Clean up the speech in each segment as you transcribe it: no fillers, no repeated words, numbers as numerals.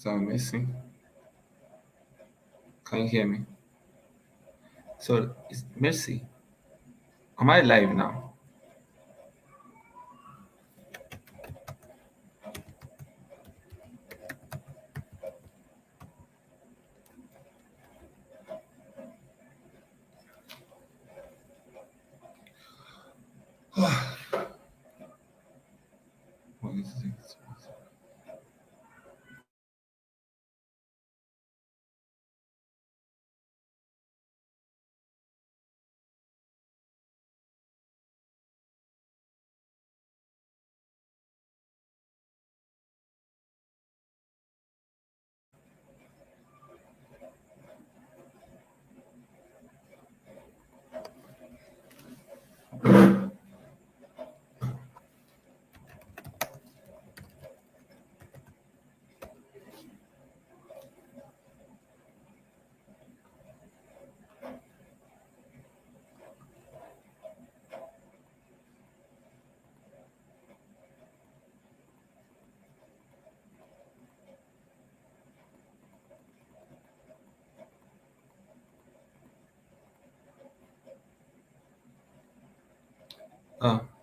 So Mercy, can you hear me? So it's Mercy. Am I live now? What is it?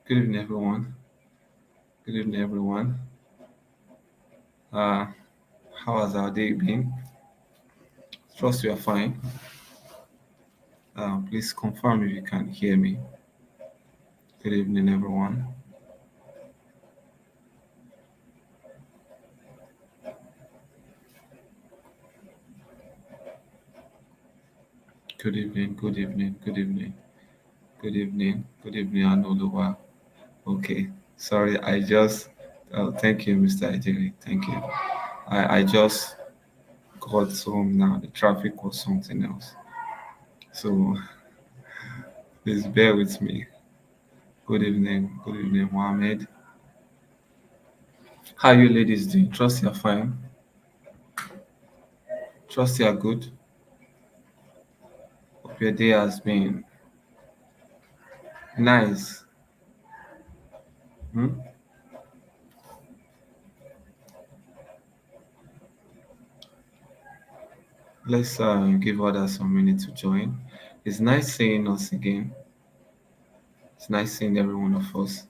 Good evening, everyone. Good evening, everyone. Uh, how has our day been? Trust you are fine. Please confirm if you can hear me. Good evening, everyone. Good evening, good evening, good evening, good evening, good evening, Anoluwa. Okay, sorry, thank you, Mr. Ejiri. Thank you. I just got home now. The traffic was something else. So please bear with me. Good evening, Mohammed. How you ladies doing? Trust you're fine. Trust you're good. Hope your day has been nice. Hmm? Let's give others some minute to join. It's nice seeing us again. It's nice seeing every one of us.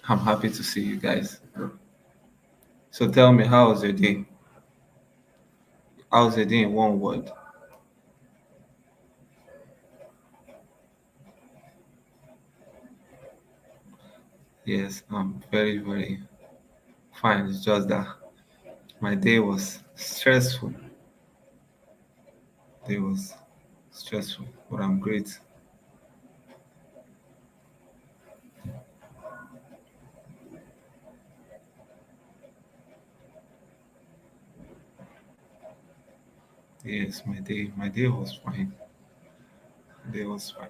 I'm happy to see you guys. So tell me, how was your day? How's your day in one word? Yes, I'm very, very fine. It's just that my day was stressful. Day was stressful, but I'm great. Yes, my day was fine. Day was fine.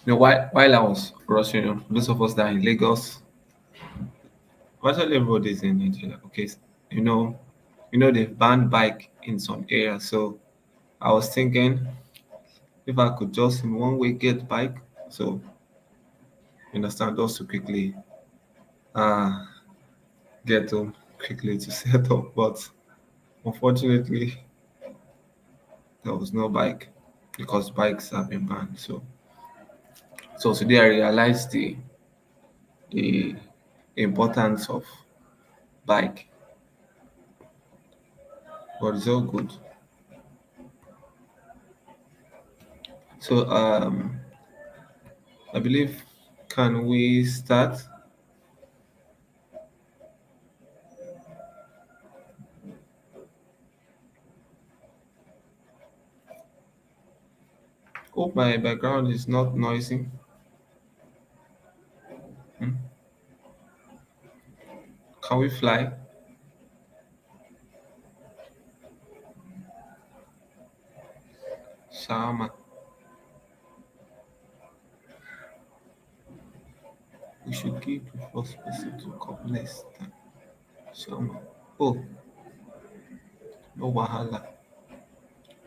While I was rushing, those of us that are in Lagos, virtually everybody is in Nigeria. Okay, you know, they've banned bike in some areas. So I was thinking if I could just in one way get bike, so you understand, just to quickly uh get home quickly to set up. But unfortunately, there was no bike because bikes have been banned. So today I realized the importance of bike, but it's all good. So I believe, can we start? Hope my background is not noisy. Hmm? Can we fly? Shama. We should give the first person to come next time. Shama. Oh, no wahala.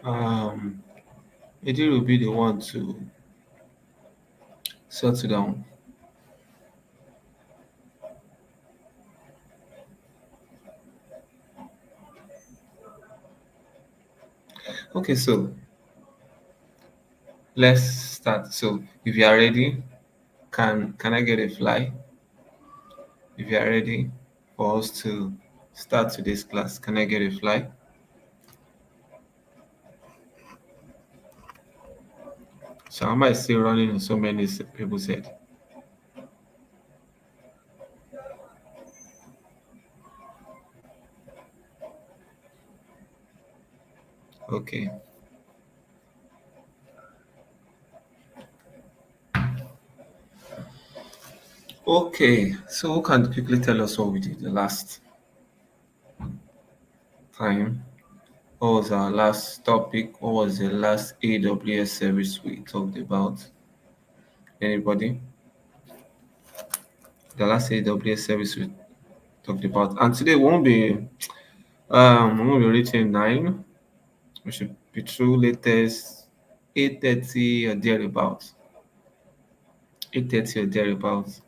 Um, Eddie will be the one to settle down. Okay, so let's start. So if you are ready, can I get a fly? If you are ready for us to start today's class, can I get a fly? So am I still running in so many people said? Okay. Okay. So who can quickly tell us what we did the last time? What was our last topic? What was the last AWS service we talked about? Anybody? The last AWS service we talked about. And today we won't be reaching 9. We should be through latest 8:30 or thereabouts. 8:30 or thereabouts.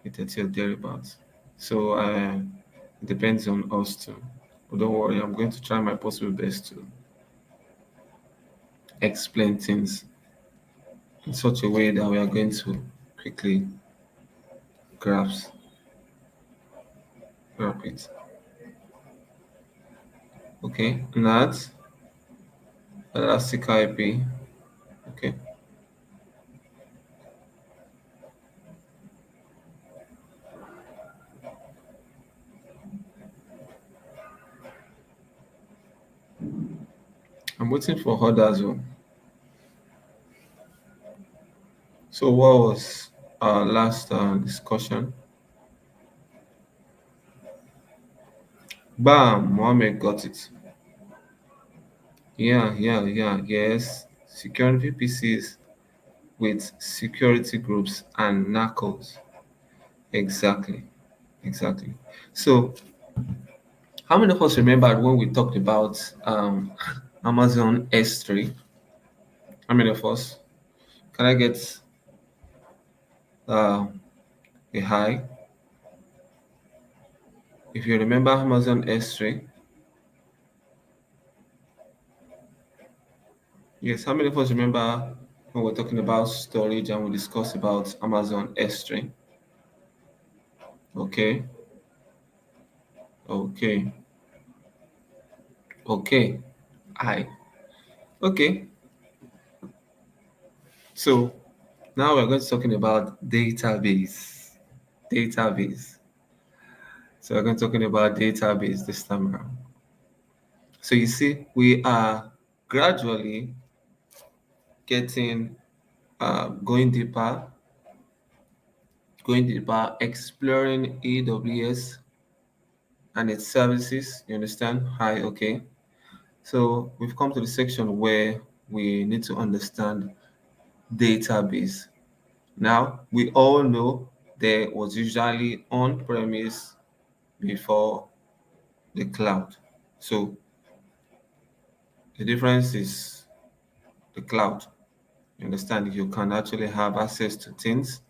8:30 or thereabouts. So it depends on us too. But don't worry, I'm going to try my possible best to explain things in such a way that we are going to quickly grasp grab it. Okay, NAT, Elastic IP. Okay, I'm waiting for others. So what was our last discussion? Bam, Mohammed got it. Yes. Securing VPCs with security groups and knuckles. Exactly, exactly. So, how many of us remembered when we talked about Amazon S3? How many of us? Can I get uh, a high? If you remember Amazon S3, yes, how many of us remember when we're talking about storage and we discussed about Amazon S3? Okay, okay, okay, I. Okay, so now we're going to talking about database. Database. So we're going to talking about database this time around. So you see, we are gradually getting going deeper, exploring AWS and its services. You understand? Hi, okay. So we've come to the section where we need to understand database. Now we all know there was usually on-premise before the cloud. So the difference is the cloud. You understand? You can actually have access to things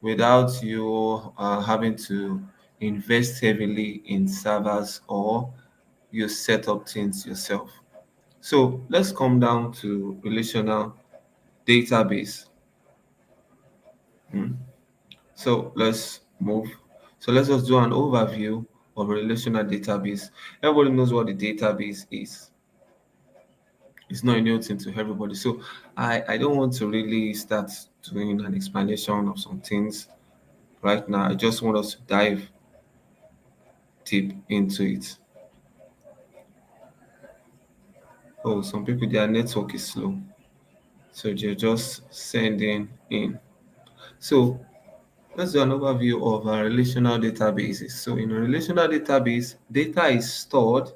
without you having to invest heavily in servers or you set up things yourself. So let's come down to relational database. Hmm. So let's move. So let's just do an overview of a relational database. Everybody knows what the database is. It's not a new thing to everybody. So I don't want to really start doing an explanation of some things right now. I just want us to dive deep into it. Oh, some people their network is slow. So they're just sending in. So let's do an overview of our relational databases. So in a relational database, data is stored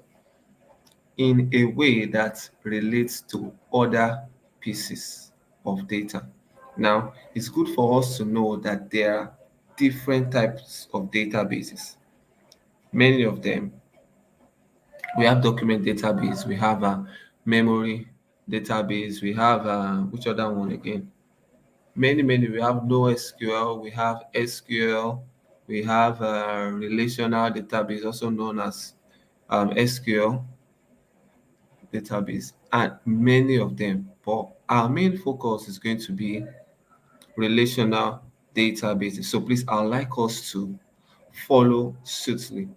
in a way that relates to other pieces of data. Now, it's good for us to know that there are different types of databases. Many of them, we have document database, we have a memory database, we have which other one again? Many. We have NoSQL, we have SQL, we have relational database, also known as SQL. database and many of them, but our main focus is going to be relational databases. So please, I'd like us to follow suitly.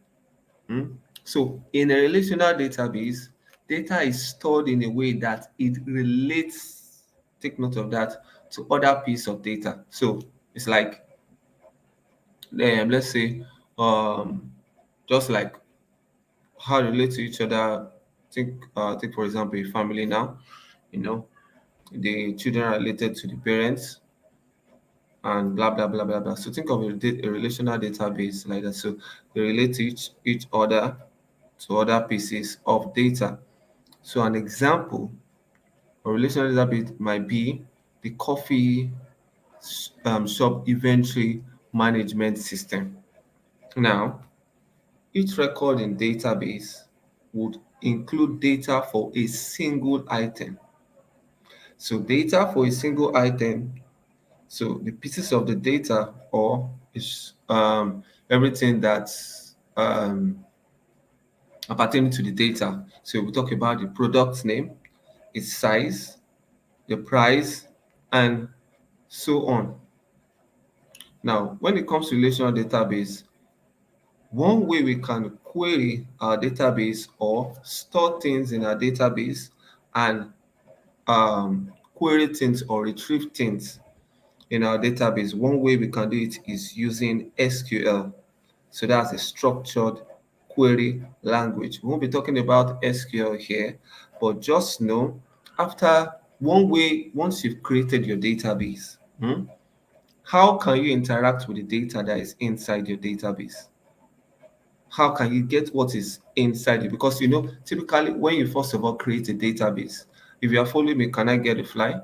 Hmm? So in a relational database, data is stored in a way that it relates, take note of that, to other piece of data. So it's like, let's say, um, just like how they relate to each other. Take for example a family now. You know, the children are related to the parents and blah blah blah blah blah. So think of a relational database like that. So they relate to each other to other pieces of data. So an example of relational database might be the coffee shop inventory management system. Now, each record in database would include data for a single item. So data for a single item, so the pieces of the data or is everything that's appertaining to the data. So we talk about the product name, its size, the price, and so on. Now, when it comes to relational database, one way we can query our database or store things in our database and query things or retrieve things in our database, one way we can do it is using SQL. So that's a structured query language. We won't be talking about SQL here, but just know after one way, once you've created your database, how can you interact with the data that is inside your database? How can you get what is inside it? Because typically when you first of all create a database, if you are following me, can I get a fly?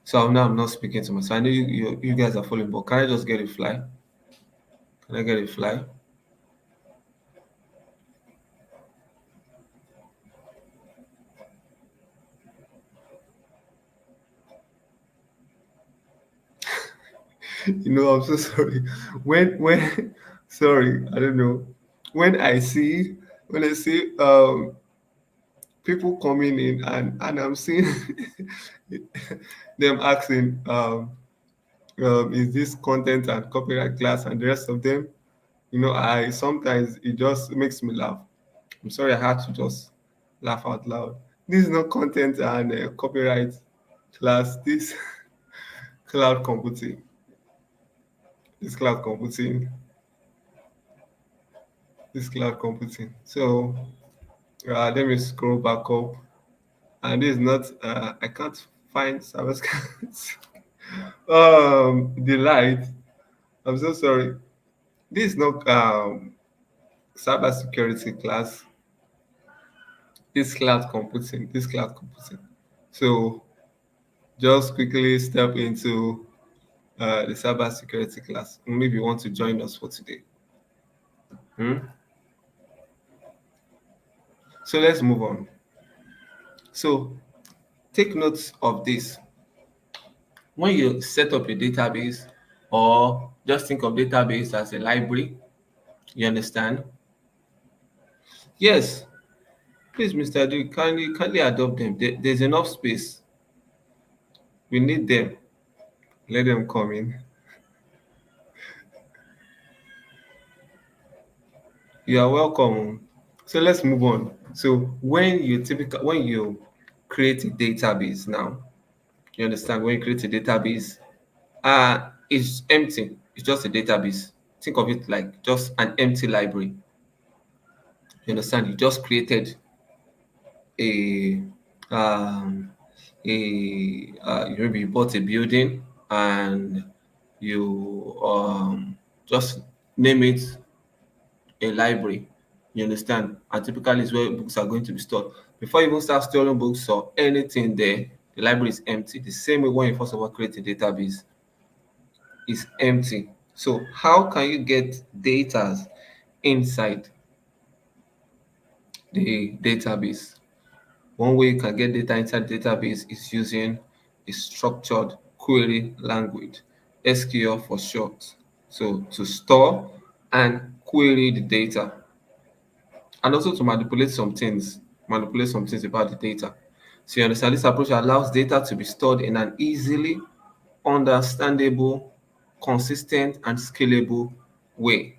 So now I'm not speaking to myself. I know you guys are following, but can I just get a fly? Can I get a fly? I'm so sorry. When sorry, I don't know. When I see people coming in and I'm seeing them asking is this content and copyright class and the rest of them, I sometimes it just makes me laugh. I'm sorry, I had to just laugh out loud. This is not content and copyright class. This cloud computing. This cloud computing. This cloud computing. So let me scroll back up. And this is not. I can't find service. The light. I'm so sorry. This is not cyber security class. This cloud computing. This cloud computing. So just quickly step into the cyber security class. Maybe you want to join us for today. Hmm? So let's move on. So take notes of this. When you set up a database, or just think of database as a library, you understand? Yes, please, Mr. D, kindly adopt them. There's enough space. We need them. Let them come in. You are welcome. So let's move on. So when you create a database now, you understand when you create a database, it's empty. It's just a database. Think of it like just an empty library. You understand? You just created a um you maybe you bought a building and you just name it a library. You understand? And typically is where books are going to be stored. Before you even start storing books or anything there, the library is empty. The same way when you first of all create a database, is empty. So how can you get data inside the database? One way you can get data inside database is using a structured query language, SQL for short. So to store and query the data and also to manipulate some things. manipulate some things about the data. So you understand this approach allows data to be stored in an easily understandable, consistent, and scalable way.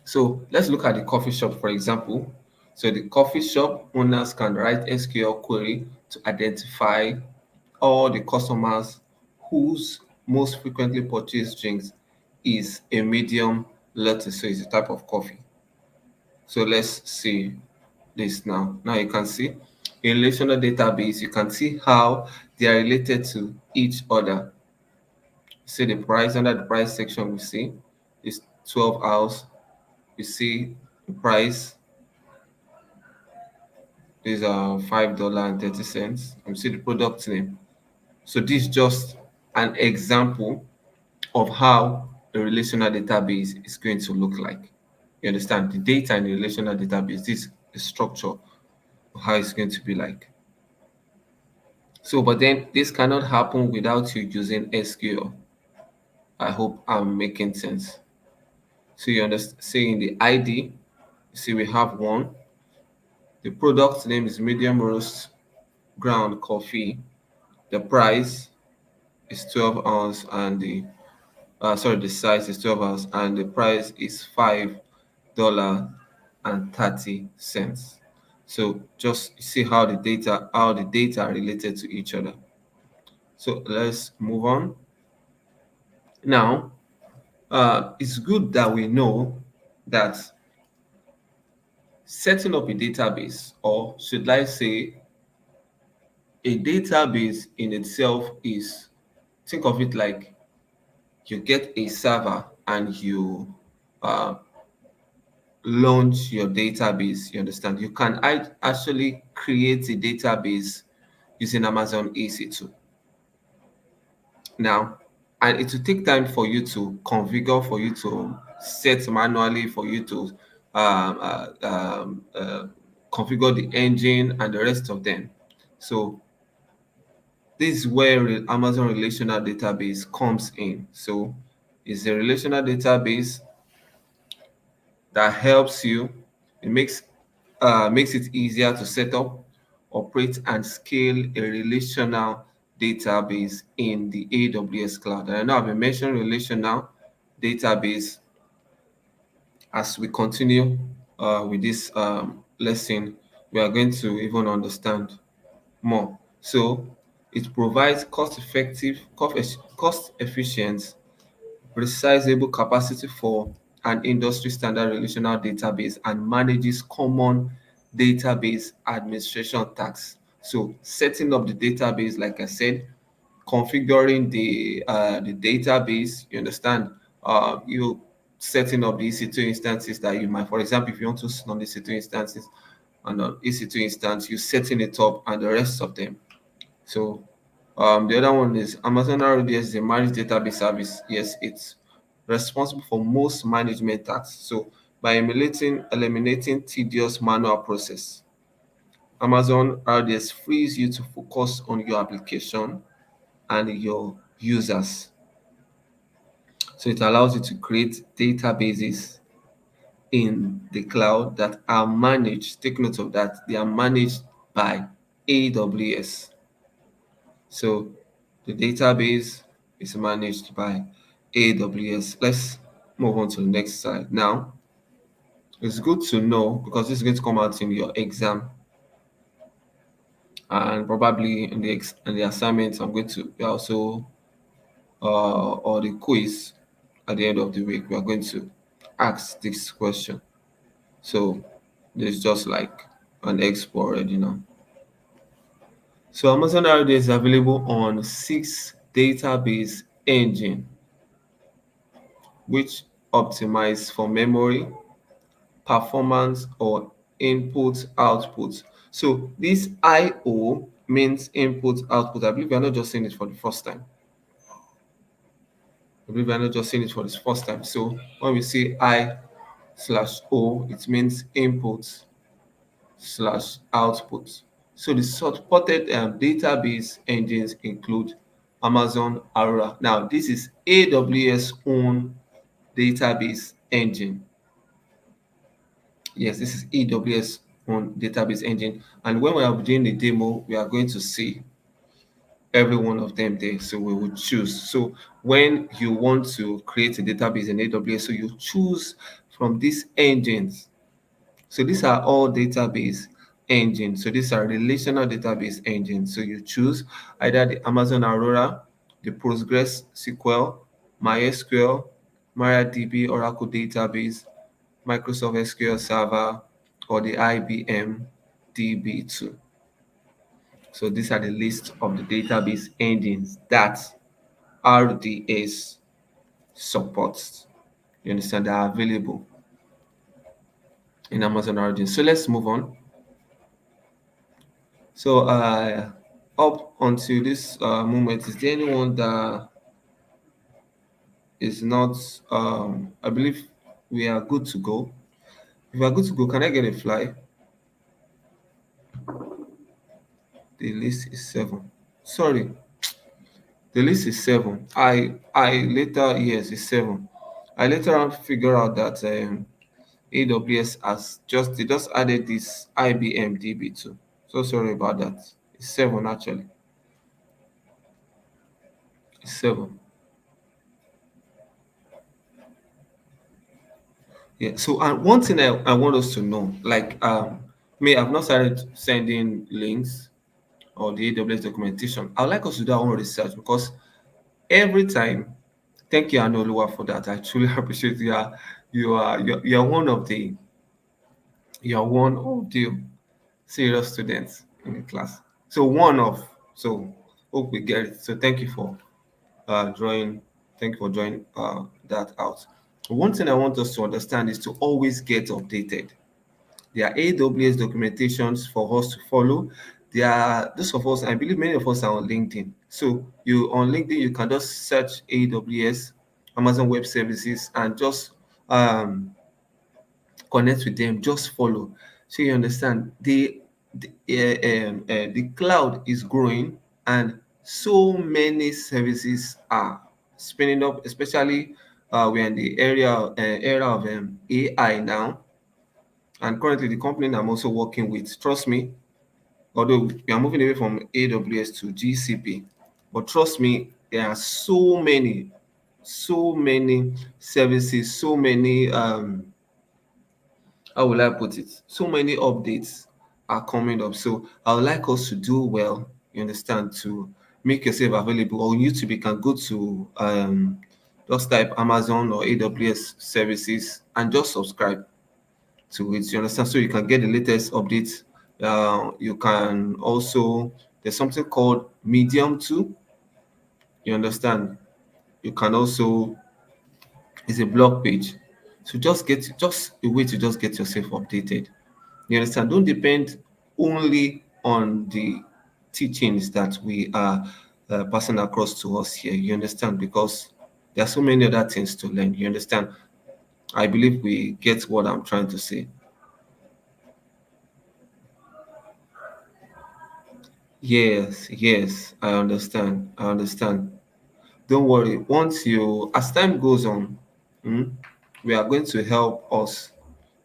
So let's look at the coffee shop, for example. So the coffee shop owners can write SQL query to identify all the customers whose most frequently purchased drinks is a medium latte, so it's a type of coffee. So let's see this now. Now you can see in relational database, you can see how they are related to each other. See the price under the price section, we see is 12 hours. You see the price is $5.30. You see the product name. So this is just an example of how a relational database is going to look like. You understand the data in the relational database, this is the structure of how it's going to be like. So, but then this cannot happen without you using SQL. I hope I'm making sense. So you understand, say in the ID, you see we have one. The product name is medium roast ground coffee. The price is 12 ounce and the size is 12 ounce and the price is $5.30. So just see how the data are related to each other. So let's move on. Now, it's good that we know that setting up a database, or should I say, a database in itself is, think of it like you get a server and you uh, launch your database. You understand? You can actually create a database using Amazon EC2. Now, and it will take time for you to configure, for you to set manually, for you to um, uh, um, uh, configure the engine and the rest of them. So this is where Amazon Relational Database comes in. So it's a relational database that helps you. It makes it easier to set up, operate, and scale a relational database in the AWS cloud. And I know I've been mentioning relational database as we continue with this lesson. We are going to even understand more. So it provides cost efficient, resizable capacity for an industry standard relational database and manages common database administration tasks. So setting up the database, like I said, configuring the database, you understand, you setting up the EC2 instances that you might, for example, if you want to sit on the EC2 instances and on EC2 instance, you setting it up and the rest of them. So the other one is Amazon RDS is a managed database service. Yes, it's responsible for most management tasks. So by eliminating tedious manual process, Amazon RDS frees you to focus on your application and your users. So it allows you to create databases in the cloud that are managed. Take note of that. They are managed by AWS. So the database is managed by AWS. Let's move on to the next slide. Now, it's good to know because this is going to come out in your exam and probably in the assignment. I'm going to also or the quiz at the end of the week. We are going to ask this question. So there's just like an expo already now. So Amazon RDS is available on 6 database engine which optimize for memory, performance, or input output. So this IO means input output. I believe we are not just saying it for the first time. I believe we are not just saying it for the first time. So when we say I/O, it means input/output. So the supported database engines include Amazon Aurora. Now this is AWS own database engine. Yes, this is AWS own database engine. And when we are doing the demo, we are going to see every one of them there. So we will choose. So when you want to create a database in AWS, so you choose from these engines. So these are all database engines. So these are relational database engines. So you choose either the Amazon Aurora, the Postgres SQL, MySQL, MariaDB, Oracle Database, Microsoft SQL Server, or the IBM DB2. So these are the list of the database engines that RDS supports. You understand? They are available in Amazon Origin. So let's move on. So up until this moment, is there anyone that is not? I believe we are good to go. If we are good to go, can I get a fly? The list is seven. Sorry, the list is seven. I later, yes, it's seven. I later on figure out that AWS has just added this IBM DB2. So sorry about that. It's seven actually. It's seven. Yeah. So and one thing I want us to know, like me, I've not started sending links or the AWS documentation. I'd like us to do our own research because every time, thank you Anoluwa for that. I truly appreciate you are one of the serious students in the class. So one of so hope we get it. So drawing thank you for drawing that out. One thing I want us to understand is to always get updated. There are AWS documentations for us to follow. There are those of us, I believe many of us are on LinkedIn. So you on LinkedIn, you can just search AWS, Amazon Web Services, and just connect with them, just follow. So you understand the cloud is growing and so many services are spinning up, especially we're in the era of AI now. And currently, the company I'm also working with, trust me, although we are moving away from AWS to GCP, but trust me, there are so many services, so many how will I put it? So many updates are coming up. So I would like us to do well, you understand, to make yourself available. On YouTube, you can go to just type Amazon or AWS services and just subscribe to it. You understand? So you can get the latest updates. You can also there's something called Medium too. You understand? You can also it's a blog page. So just a way to just get yourself updated. You understand? Don't depend only on the teachings that we are passing across to us here. You understand? Because there are so many other things to learn. You understand? I believe we get what I'm trying to say. Yes, yes, I understand. I understand. Don't worry. As time goes on, mm, we are going to help us.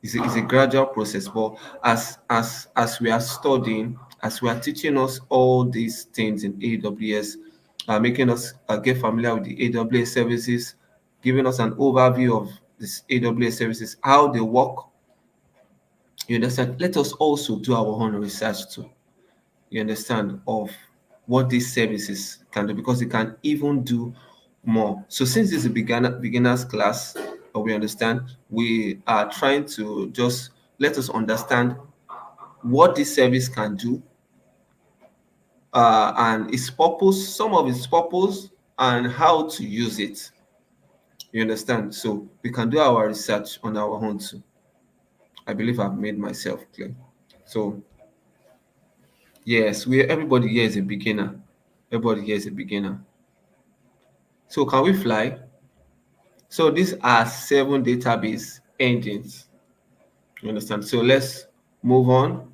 It's a gradual process, but as we are studying, as we are teaching us all these things in AWS, making us get familiar with the AWS services, giving us an overview of this AWS services, how they work. You understand? Let us also do our own research too. You understand of what these services can do because they can even do more. So since it's a beginners class, we understand we are trying to just let us understand what this service can do and its purpose, some of its purpose, and how to use it. You understand? So we can do our research on our own too. I believe I've made myself clear. So yes, we everybody here is a beginner. Everybody here is a beginner. So can we fly? So these are seven database engines. You understand? So let's move on.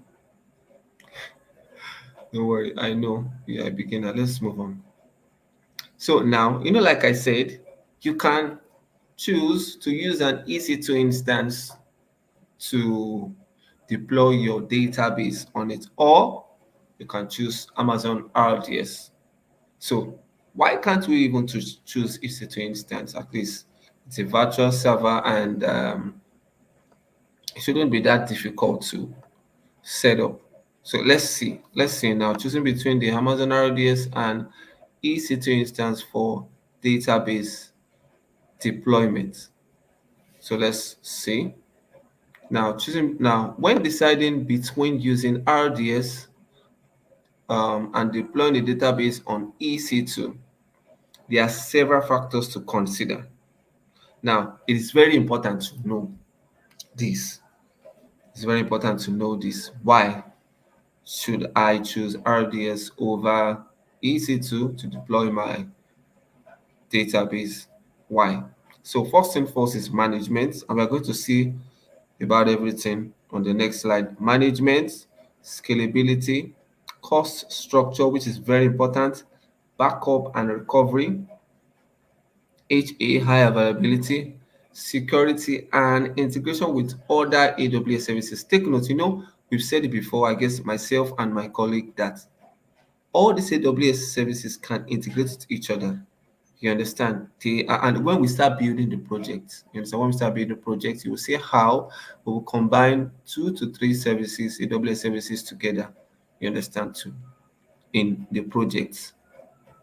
Don't worry, I know you are a beginner. Let's move on. So now, like I said, you can choose to use an EC2 instance to deploy your database on it, or you can choose Amazon RDS. So why can't we even choose EC2 instance? At least it's a virtual server, and it shouldn't be that difficult to set up. So let's see. Let's see now. Choosing between the Amazon RDS and EC2 instance for database deployment. So let's see. Now choosing now when deciding between using RDS and deploying the database on EC2, there are several factors to consider. Now, it is very important to know this. It's very important to know this. Why should I choose RDS over EC2 to deploy my database? Why? So first thing first is management, and we're going to see about everything on the next slide. Management, scalability, cost structure, which is very important, backup and recovery, HA, high availability, security, and integration with other AWS services. Take note, we've said it before, I guess myself and my colleague, that all these AWS services can integrate with each other. You understand? And when we start building the project, you understand? When we start building the project, you will see how we will combine 2 to 3 services, AWS services together. You understand too, in the project.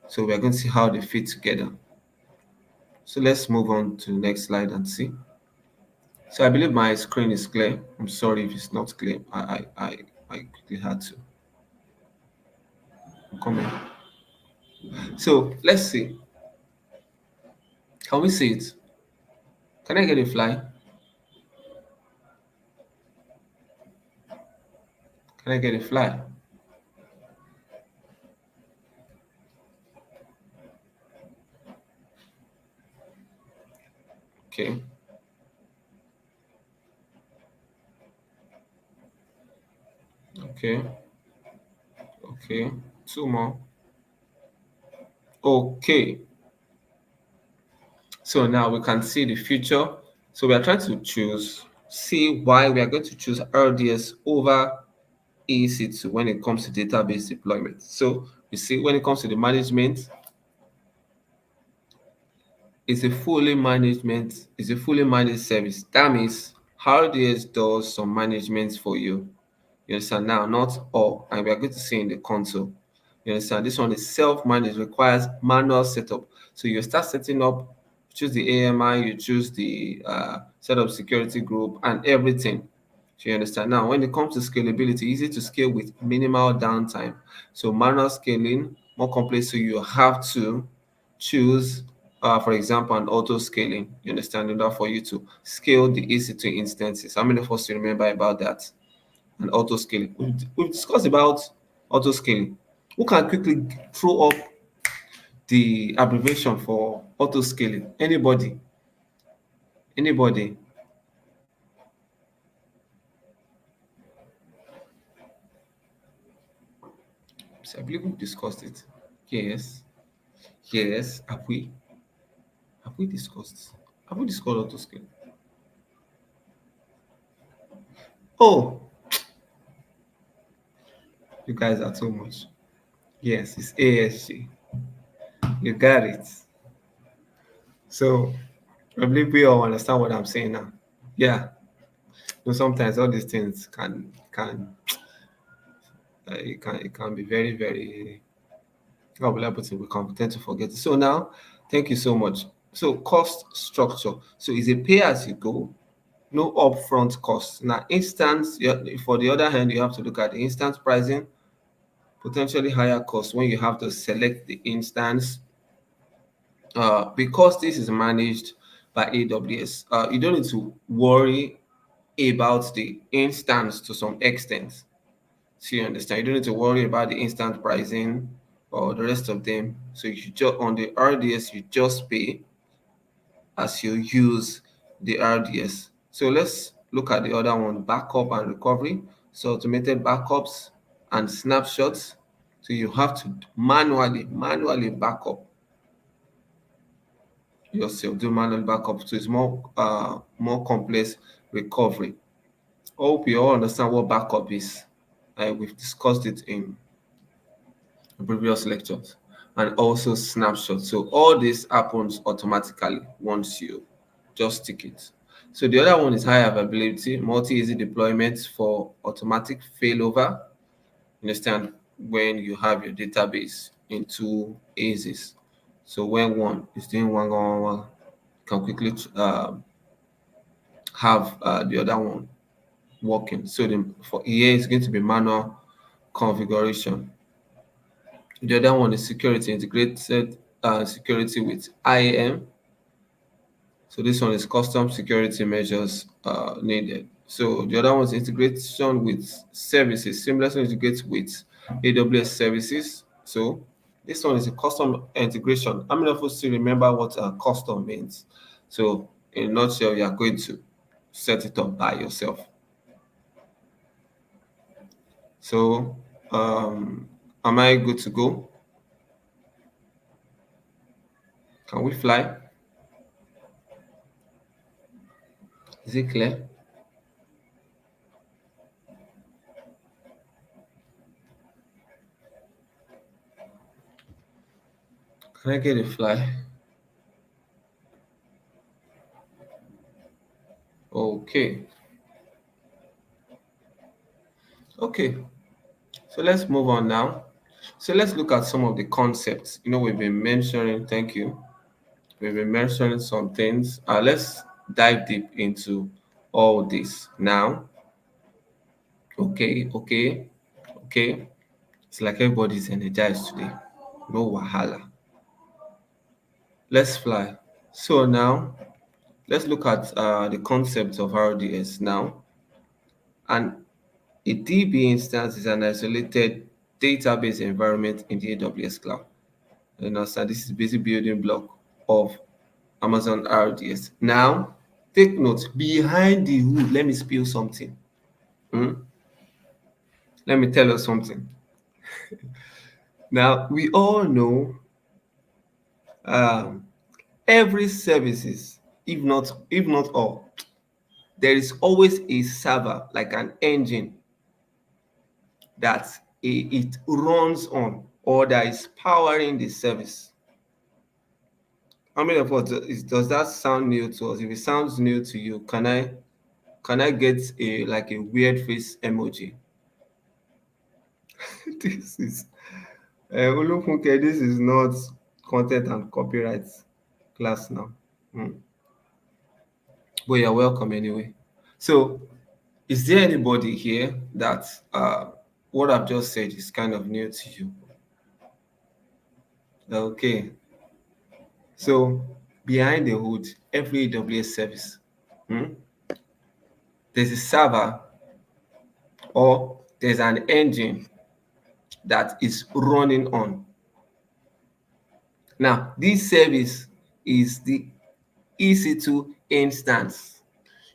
So we are going to see how they fit together. So let's move on to the next slide and see. So I believe my screen is clear. I'm sorry if it's not clear. I quickly had to comment. So let's see. Can we see it? Can I get a fly? Can I get a fly? Okay. Okay. Okay. 2 more. Okay. So now we can see the future. So we are trying to see why we are going to choose RDS over EC2 when it comes to database deployment. So you see, when it comes to the management, it's a fully managed service. That means RDS does some management for you. You understand now, not all, and we are going to see in the console. You understand? This one is self-managed, requires manual setup. So you start setting up, choose the AMI, you choose the setup security group and everything. So you understand now, when it comes to scalability, easy to scale with minimal downtime. So manual scaling, more complex, so you have to choose, for example, an auto scaling. You understand? In order for you to scale the EC2 instances. How many of us remember about that? And auto scaling. We've discussed about auto scaling. Who can quickly throw up the abbreviation for auto scaling? Anybody? Anybody? So I believe we've discussed it. Yes. Yes. Have we? Have we discussed? Have we discussed auto scaling? Oh, you guys are too much. Yes, it's ASG. You got it. So I believe we all understand what I'm saying now. Yeah. So sometimes all these things it can be very, very, how will I put it? We can tend to forget it. So now, thank you so much. So cost structure. So it's a pay as you go, no upfront costs. Now instance, for the other hand, you have to look at the instance pricing, potentially higher cost when you have to select the instance. Because this is managed by AWS, you don't need to worry about the instance to some extent. So you understand, you don't need to worry about the instant pricing or the rest of them. So you just on the RDS, you just pay as you use the RDS. So let's look at the other one, backup and recovery. So automated backups and snapshots. So you have to manually backup yourself, do manual backup. So it's more complex recovery. Hope you all understand what backup is. We've discussed it in previous lectures, and also snapshot. So all this happens automatically once you just tick it. So the other one is high availability, multi-easy deployment for automatic failover. Understand, when you have your database in two AZs. So when one is doing one, you can quickly have the other one working. So for here, it's going to be manual configuration. The other one is security, integrated security with IAM. So this one is custom security measures needed. So the other one is integration with services, seamlessly integrate with AWS services. So this one is a custom integration. How many of us still remember what custom means? So in a nutshell, you are going to set it up by yourself. So am I good to go? Can we fly? Is it clear? Can I get a fly? Okay. Okay. So let's move on now. So let's look at some of the concepts. We've been mentioning, thank you. We've been mentioning some things. Let's dive deep into all this now. Okay, okay, okay. It's like everybody's energized today. No wahala. Let's fly. So now let's look at the concept of RDS now. And a DB instance is an isolated database environment in the AWS cloud. So this is the basic building block of Amazon RDS. Now, take note, behind the hood, let me spill something. Hmm? Let me tell you something. Now, we all know um, every services, if not all, there is always a server, like an engine that it runs on, or that is powering the service. How many of us does that sound new to us? If it sounds new to you, can I get a weird face emoji? This is Olufunke, this is not content and copyright class now. Mm. But you're welcome anyway. So, is there anybody here that what I've just said is kind of new to you? Okay. So, behind the hood, every AWS service, mm, there's a server or there's an engine that is running on. Now, this service is the EC2 instance.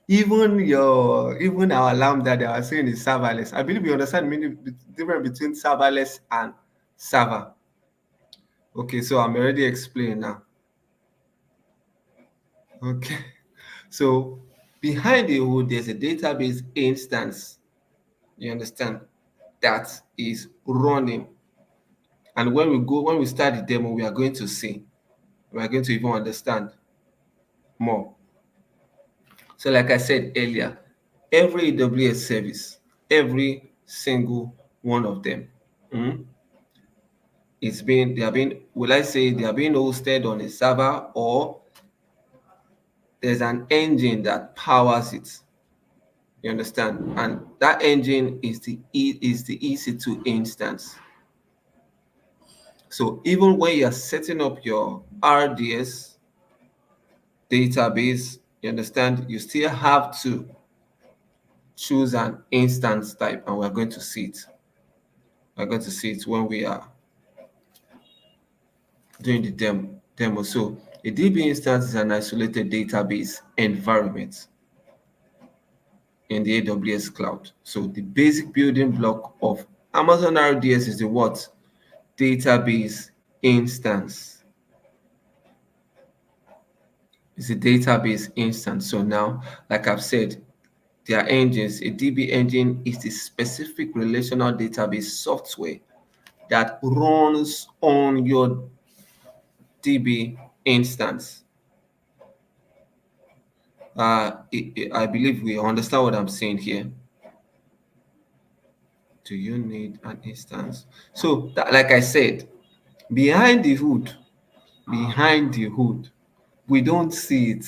Even our Lambda they are saying is serverless. I believe you understand the difference between serverless and server. Okay, so I'm already explaining now. Okay, so behind the hood, there's a database instance. You understand? That is running. And when we start the demo, we are going to see. We are going to even understand more. So, like I said earlier, every AWS service, every single one of them, mm, will I say they are being hosted on a server, or there's an engine that powers it. You understand? And that engine is the EC2 instance. So even when you're setting up your RDS database, you understand, you still have to choose an instance type, and we're going to see it. We're going to see it when we are doing the demo. So a DB instance is an isolated database environment in the AWS cloud. So the basic building block of Amazon RDS is the what? Database instance. It's a database instance. So now, like I've said, their engines. A DB engine is the specific relational database software that runs on your DB instance. I believe we understand what I'm saying here. Do you need an instance? So, like I said, behind the hood, behind the hood, we don't see it.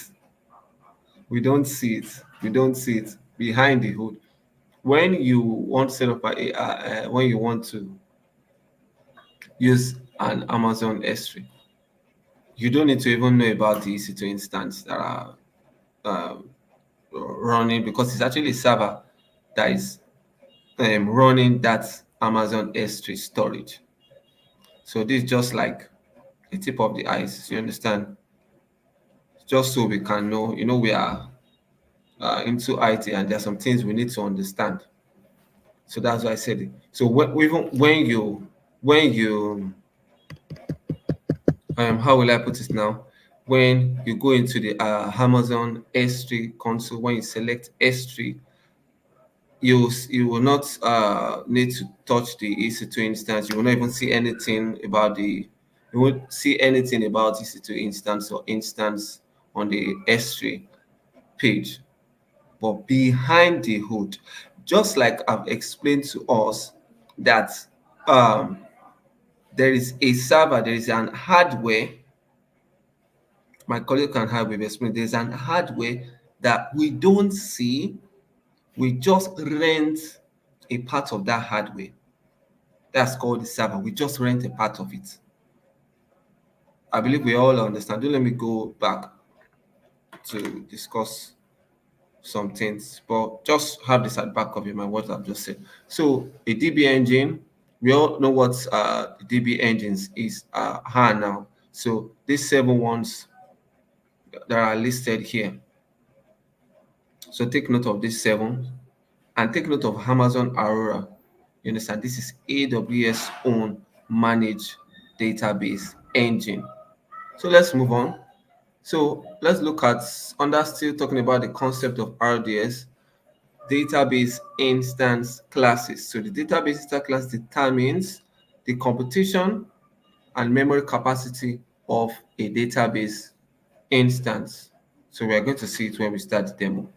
We don't see it. We don't see it behind the hood. When you want to set up when you want to use an Amazon S3, you don't need to even know about the EC2 instance that are uh, running, because it's actually a server that is running that Amazon S3 storage. So this is just like a tip of the ice. You understand? Just so we can know, we are into IT, and there are some things we need to understand. So that's why I said it. So even when you how will I put it now? When you go into the Amazon S3 console, when you select S3, you will not need to touch the EC2 instance. You will not even see anything about you won't see anything about EC2 instance or instance on the S3 page. But behind the hood, just like I've explained to us, that um, there is a server, there is an hardware. My colleague can have explained. There's an hardware that we don't see. We just rent a part of that hardware. That's called the server. We just rent a part of it. I believe we all understand. Don't let me go back to discuss some things, but just have this at the back of your mind, what I've just said. So a DB engine, we all know what the DB engines is are now. So these 7 ones that are listed here. So take note of these 7 and take note of Amazon Aurora. You understand? This is AWS own managed database engine. So let's move on. So let's look at, under still talking about the concept of RDS, database instance classes. So the database instance class determines the computation and memory capacity of a database instance. So we are going to see it when we start the demo.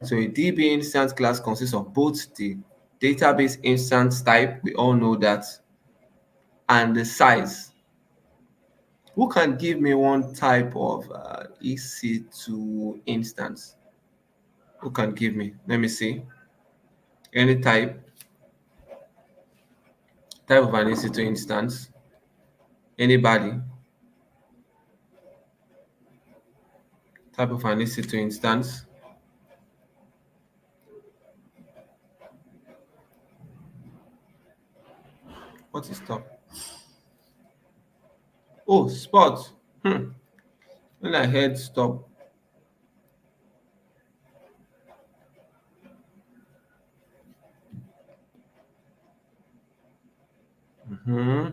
So a DB instance class consists of both the database instance type, we all know that, and the size. Who can give me one type of EC2 instance? Who can give me? Let me see. Any type of an EC2 instance. Anybody? Type of an EC2 instance. What is top? Oh, spot. When I heard stop. Hmm.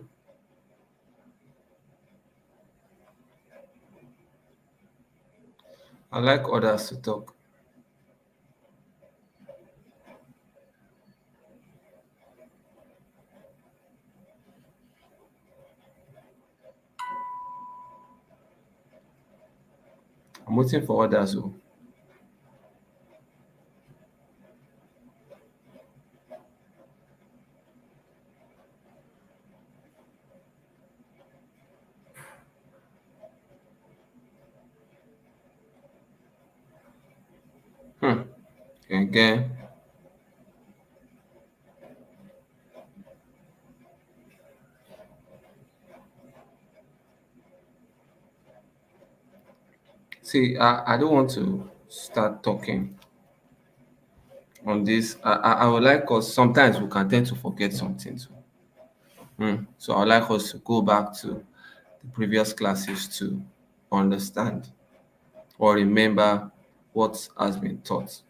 I like others to talk. I'm waiting for others. Oh. Hmm. Again. See, I don't want to start talking on this. I would like us, sometimes we can tend to forget something too. So I would like us to go back to the previous classes to understand or remember what has been taught.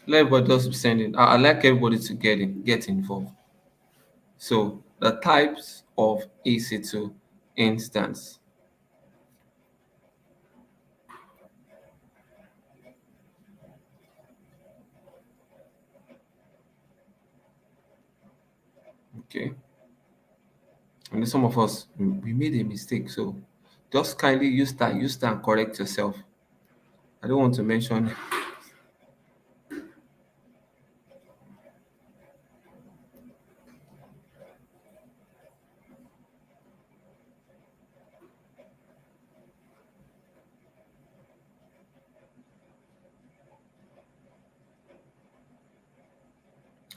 Let everybody just be sending. I like everybody to get involved. So the types of EC2 instance. Okay. And some of us we made a mistake. So just kindly use that and correct yourself. I don't want to mention.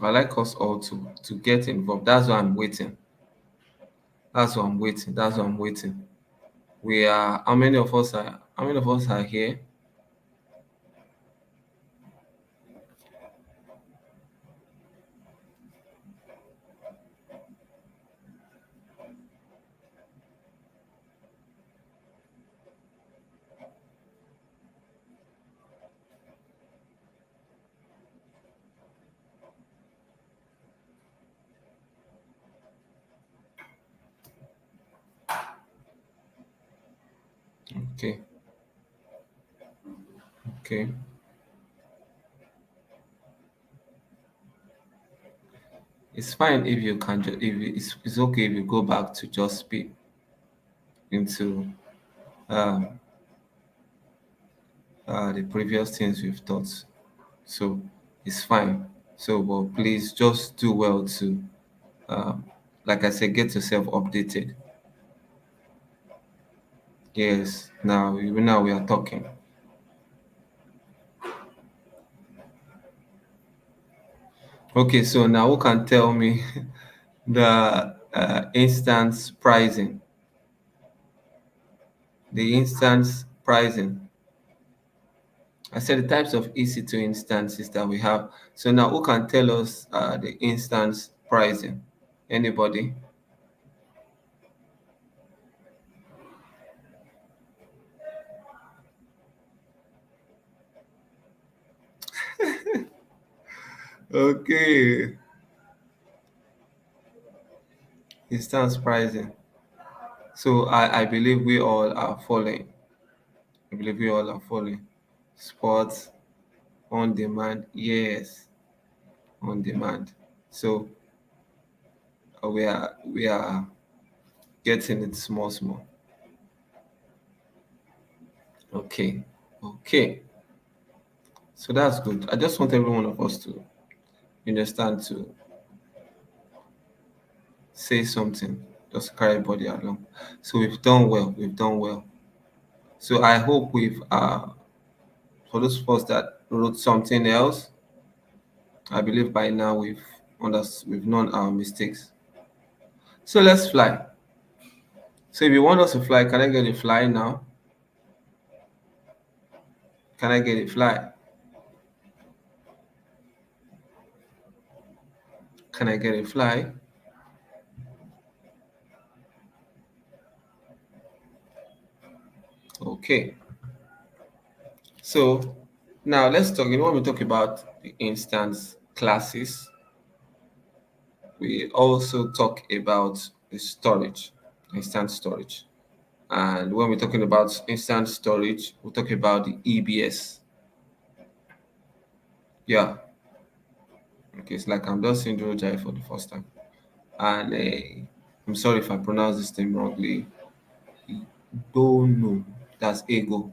I like us all to get involved. That's why I'm waiting. That's why I'm waiting. That's why I'm waiting. We are how many of us are here? Okay, okay. It's fine if you can just if it's okay if you go back to just speak into um the previous things we've taught. So it's fine. So but please just do well to um like I said, get yourself updated. Yes, now we are talking. Okay, so now who can tell me the instance pricing? The instance pricing. I said the types of EC2 instances that we have. So now who can tell us the instance pricing? Anybody? Okay, instance pricing. So I believe we all are following. I believe we all are following. Sports on demand. Yes, on demand. So we are getting it small small. Okay, okay. So that's good. I just want every one of us to understand to say something, just carry body along. So we've done well. We've done well. So I hope we've for those of us that wrote something else, I believe by now we've known our mistakes. So let's fly. So if you want us to fly, can I get a fly now? Can I get a fly? Can I get a fly? Okay. So now let's talk. When we talk about the instance classes, we also talk about the storage, instant storage. And when we're talking about instant storage, we'll talk about the EBS. Yeah, okay, it's like I'm just saying Jai for the first time. And I'm sorry if I pronounce this name wrongly. Don't know. That's ego.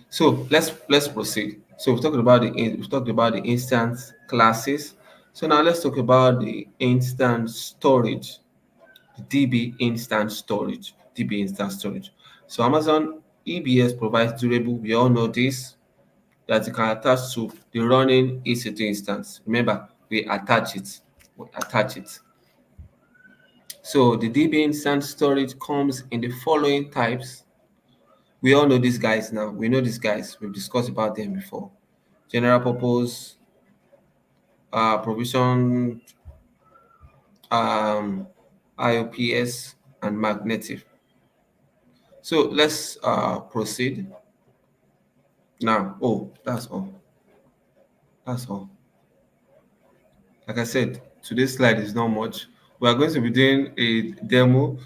So let's proceed. So we've talked about the instance classes. So now let's talk about the instant storage, the DB instant storage, DB instant storage. So Amazon EBS provides durable. We all know this that you can attach to the running EC2 instance. Remember, we attach it. We attach it. So the DB instance storage comes in the following types. We all know these guys now. We know these guys. We've discussed about them before. General purpose, provision, um, IOPS, and magnetic. So let's proceed now. Oh, that's all. That's all. Like I said, today's slide is not much. We are going to be doing a demo.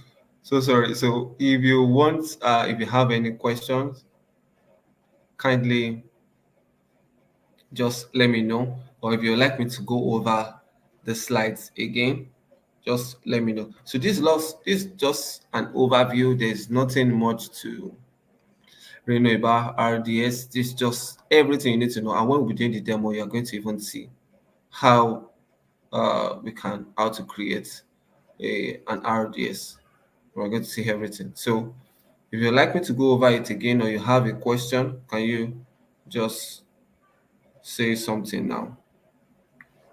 So sorry. So if you want, if you have any questions, kindly just let me know. Or if you'd like me to go over the slides again, just let me know. So this is just an overview. There's nothing much to really know about RDS. This is just everything you need to know. And when we're doing the demo, you're going to even see how how to create an RDS. We're going to see everything. So if you'd like me to go over it again or you have a question, can you just say something now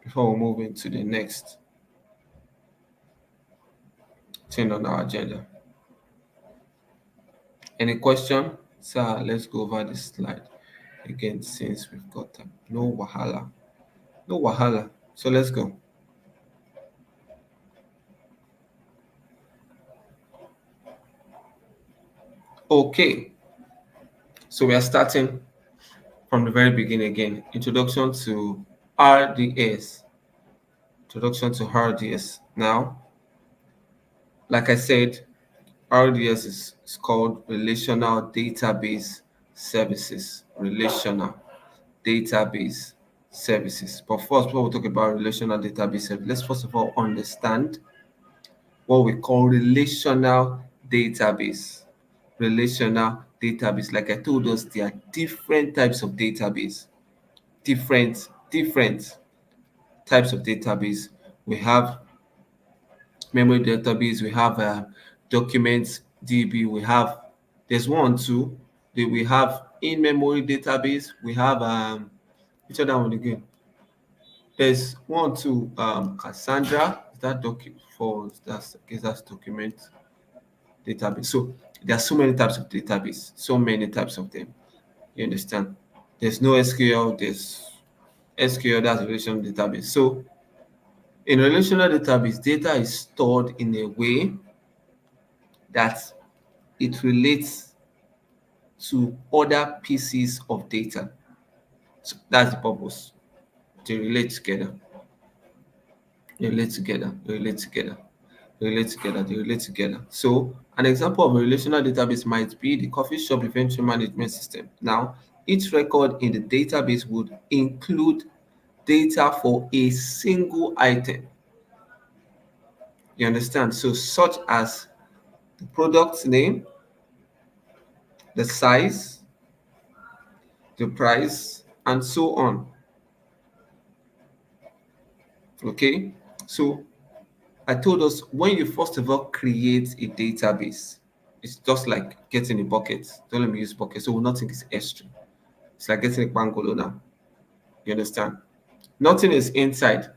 before we move into the next thing on our agenda? Any question? So let's go over this slide again since we've got time. No wahala. No wahala. So let's go. Okay. So we are starting from the very beginning again. Introduction to RDS. Introduction to RDS. Now, like I said, RDS is called Relational Database Services. Relational Database Services. But first, before we talk about relational database service, let's first of all understand what we call relational database. Relational database. Like I told us, there are different types of database. Different types of database. We have memory database, we have documents DB, we have there's one too. We have in-memory database, we have which other one again? There's one too, Cassandra, is that for that's I guess that's document database. So there are so many types of database, so many types of them. You understand? There's no SQL, there's SQL, that's relational database. So in relational database, data is stored in a way that it relates to other pieces of data. So that's the purpose. They relate together. They relate together. They relate together. They relate together. They relate together. So an example of a relational database might be the coffee shop inventory management system. Now, each record in the database would include data for a single item. You understand? So such as the product name, the size, the price, and so on. Okay, so I told us when you first of all create a database, it's just like getting a bucket. Don't let me use bucket, so we'll not think it's extra. It's like getting a pangolo now. You understand? Nothing is inside,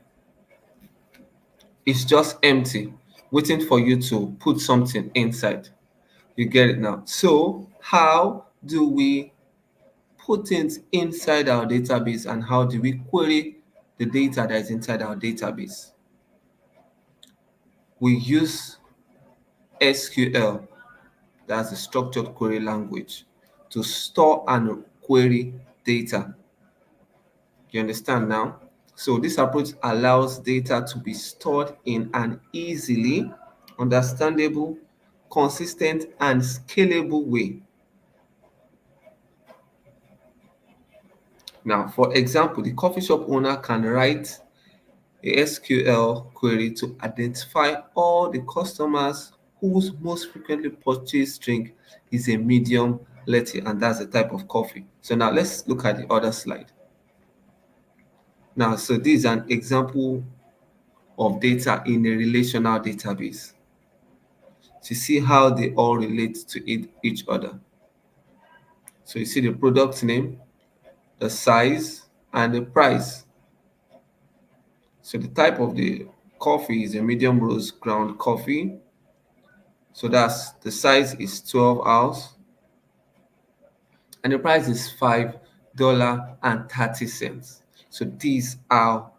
it's just empty, waiting for you to put something inside. You get it now. So, how do we put things inside our database and how do we query the data that is inside our database? We use SQL, that's the structured query language, to store and query data. You understand now? So this approach allows data to be stored in an easily understandable, consistent, and scalable way. Now, for example, the coffee shop owner can write a SQL query to identify all the customers whose most frequently purchased drink is a medium latte, and that's the type of coffee. So now let's look at the other slide. Now, so this is an example of data in a relational database to see how they all relate to each other. So you see the product name, the size, and the price. So the type of the coffee is a medium roast ground coffee. So that's the size is 12 ounce and the price is $5.30. So these are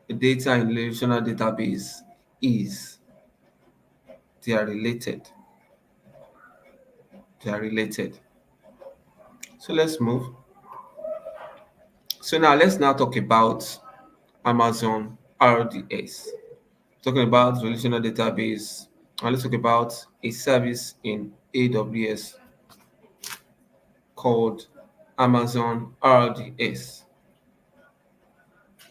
the data in relational database is they are related. They are related. So let's move. So now let's now talk about Amazon RDS. Talking about relational database, and let's talk about a service in AWS called Amazon RDS.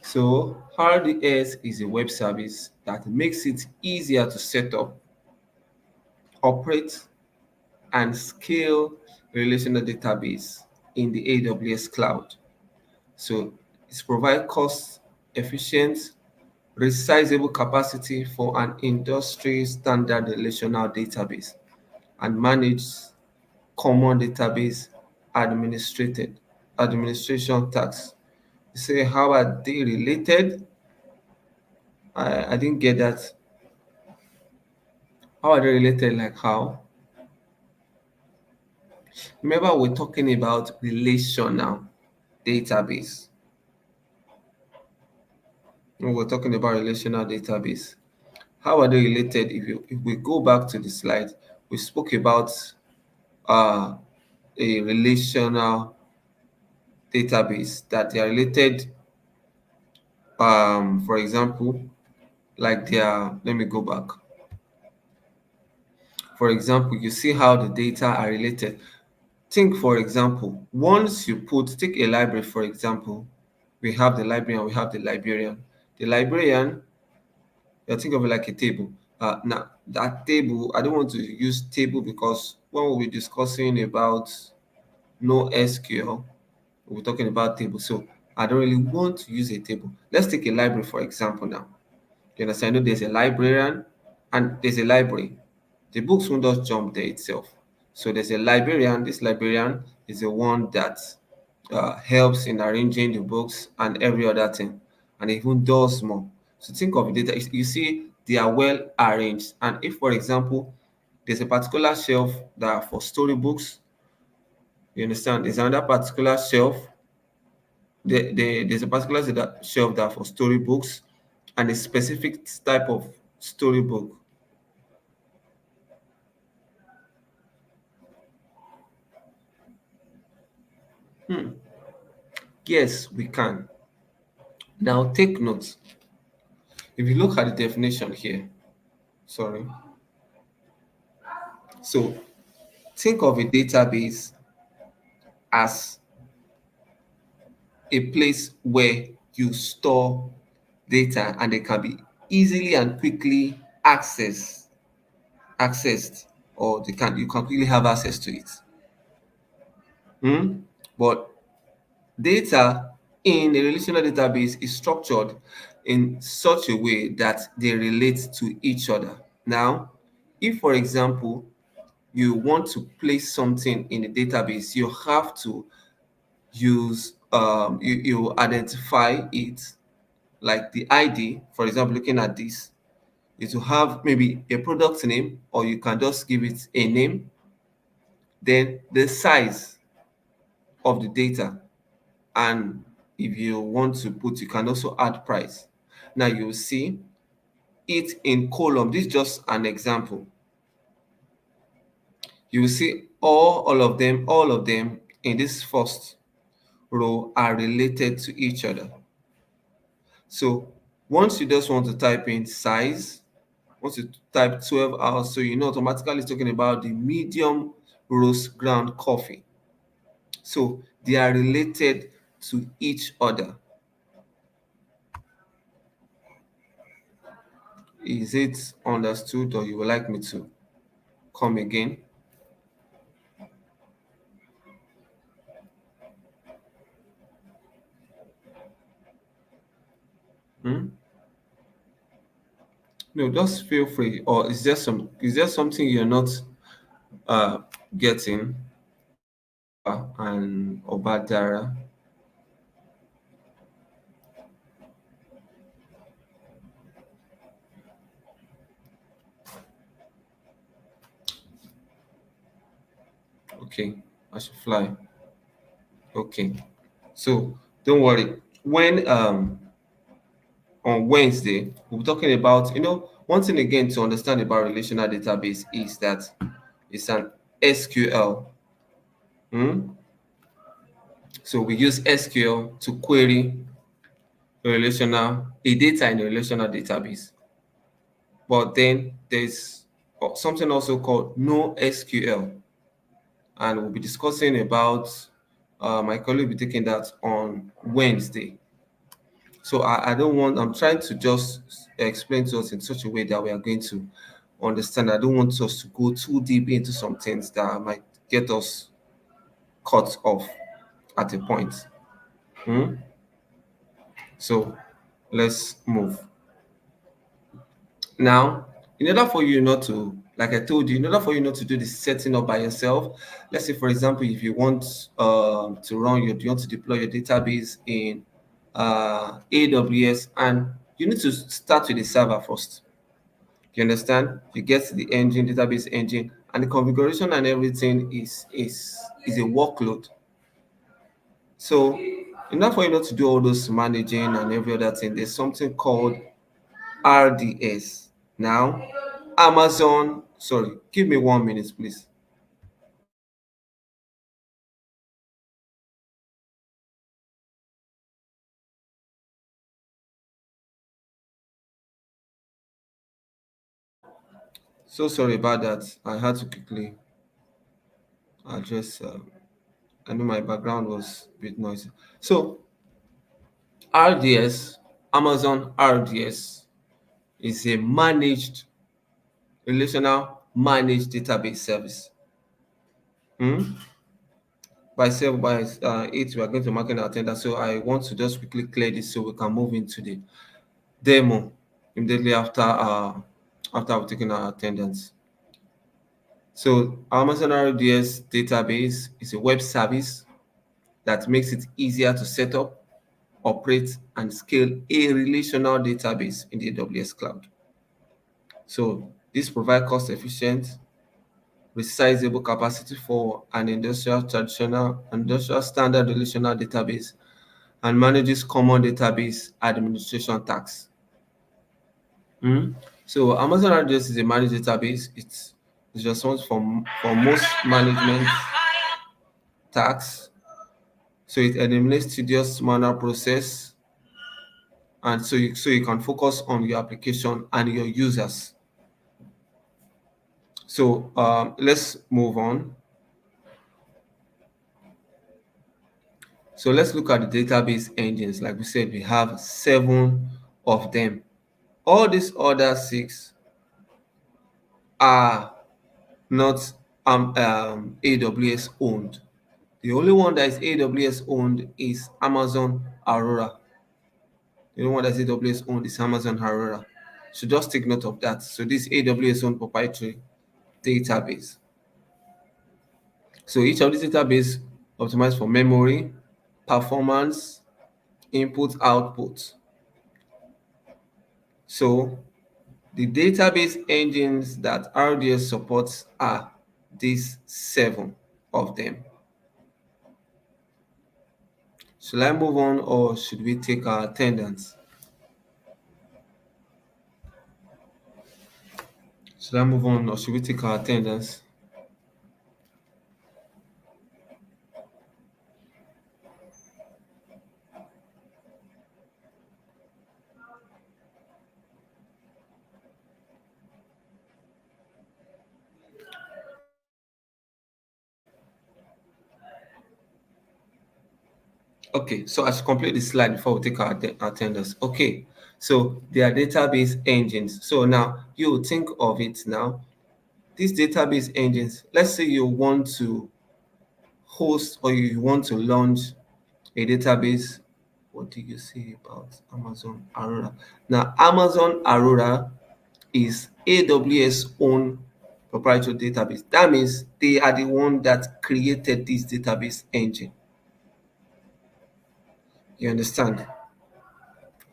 So RDS is a web service that makes it easier to set up, operate, and scale relational database in the AWS cloud. So it provides cost efficient, resizable capacity for an industry standard relational database and manages common database administrated administration tasks. You say how are they related? I didn't get that. How are they related? Like how? Remember, we're talking about relational database. We're talking about relational database. How are they related? If we go back to the slide, we spoke about uh, a relational database that they are related. For example, like they are. Let me go back. For example, you see how the data are related. Think, for example, once you take a library, for example, we have the librarian, we have the librarian. The librarian, you think of it like a table. Now, that table, I don't want to use table because when we'll be discussing about no SQL, we're talking about table. So I don't really want to use a table. Let's take a library, for example, now. You understand? I know there's a librarian and there's a library. The books won't just jump there itself. So there's a librarian. This librarian is the one that helps in arranging the books and every other thing, and even does more. So think of data. You see, they are well arranged. And if, for example, there's a particular shelf that are for storybooks, you understand? There's another particular shelf. There's a particular shelf that are for storybooks, and a specific type of storybook. Yes, we can. Now take note. If you look at the definition here, sorry. So think of a database as a place where you store data and it can be easily and quickly accessed, or you can quickly have access to it. Hmm? But data in a relational database is structured in such a way that they relate to each other. Now, if, for example, you want to place something in a database, you have to you identify it, like the ID. For example, looking at this, is to have maybe a product name, or you can just give it a name, then the size of the data, and if you want to put, you can also add price. Now you will see it in column. This is just an example. You will see all of them in this first row are related to each other. So once you just want to type in size, once you type 12 hours, so you know automatically it's talking about the medium roast ground coffee. So they are related to each other. Is it understood, or you would like me to come again? Hmm? No, just feel free. Or is there something you're not uh getting? And Obadara. Okay, I should fly. Okay. So don't worry. When on Wednesday, we'll be talking about, one thing again to understand about relational database is that it's an SQL. Hmm? So we use SQL to query a data in a relational database. But then there's something also called no SQL, and we'll be discussing about my colleague will be taking that on Wednesday. So I don't want, I'm trying to just explain to us in such a way that we are going to understand. I don't want us to go too deep into some things that might get us cut off at a point. Hmm? So let's move. Now, in order for you not to, like I told you, in order for you not to do the setting up by yourself, let's say, for example, if you want you want to deploy your database in AWS, and you need to start with the server first. You understand? You get the engine, database engine, and the configuration and everything is a workload. So, in order for you not to do all those managing and every other thing, there's something called RDS. Now, Amazon, sorry, give me 1 minute, please. So sorry about that. I had to quickly address. I know my background was a bit noisy. So, RDS, Amazon RDS, is a relational managed database service. Hmm? By 8, we are going to market our attendance. So I want to just quickly clear this so we can move into the demo immediately after we've taken our attendance. So Amazon RDS database is a web service that makes it easier to set up, operate, and scale a relational database in the AWS cloud. So this provides cost-efficient, resizable capacity for an industrial standard relational database and manages common database administration tasks. Mm. So Amazon RDS is a managed database. It's responsible for most management tasks. So it eliminates tedious manual process, and so you can focus on your application and your users. So let's move on. So let's look at the database engines. Like we said, we have 7 of them. All these other 6 are not AWS owned. The only one that is AWS owned is Amazon Aurora. The only one that's AWS owned is Amazon Aurora. So just take note of that. So this AWS owned proprietary database. So each of these database optimized for memory, performance, input, output. So the database engines that RDS supports are these 7 of them. Should I move on or should we take our attendance? Should I move on or should we take our attendance? Okay, so I should complete the slide before we take our attendance. Okay, so they are database engines. So now you think of it now. These database engines, let's say you want to host or you want to launch a database. What do you say about Amazon Aurora? Now, Amazon Aurora is AWS own proprietary database. That means they are the one that created this database engine. You understand?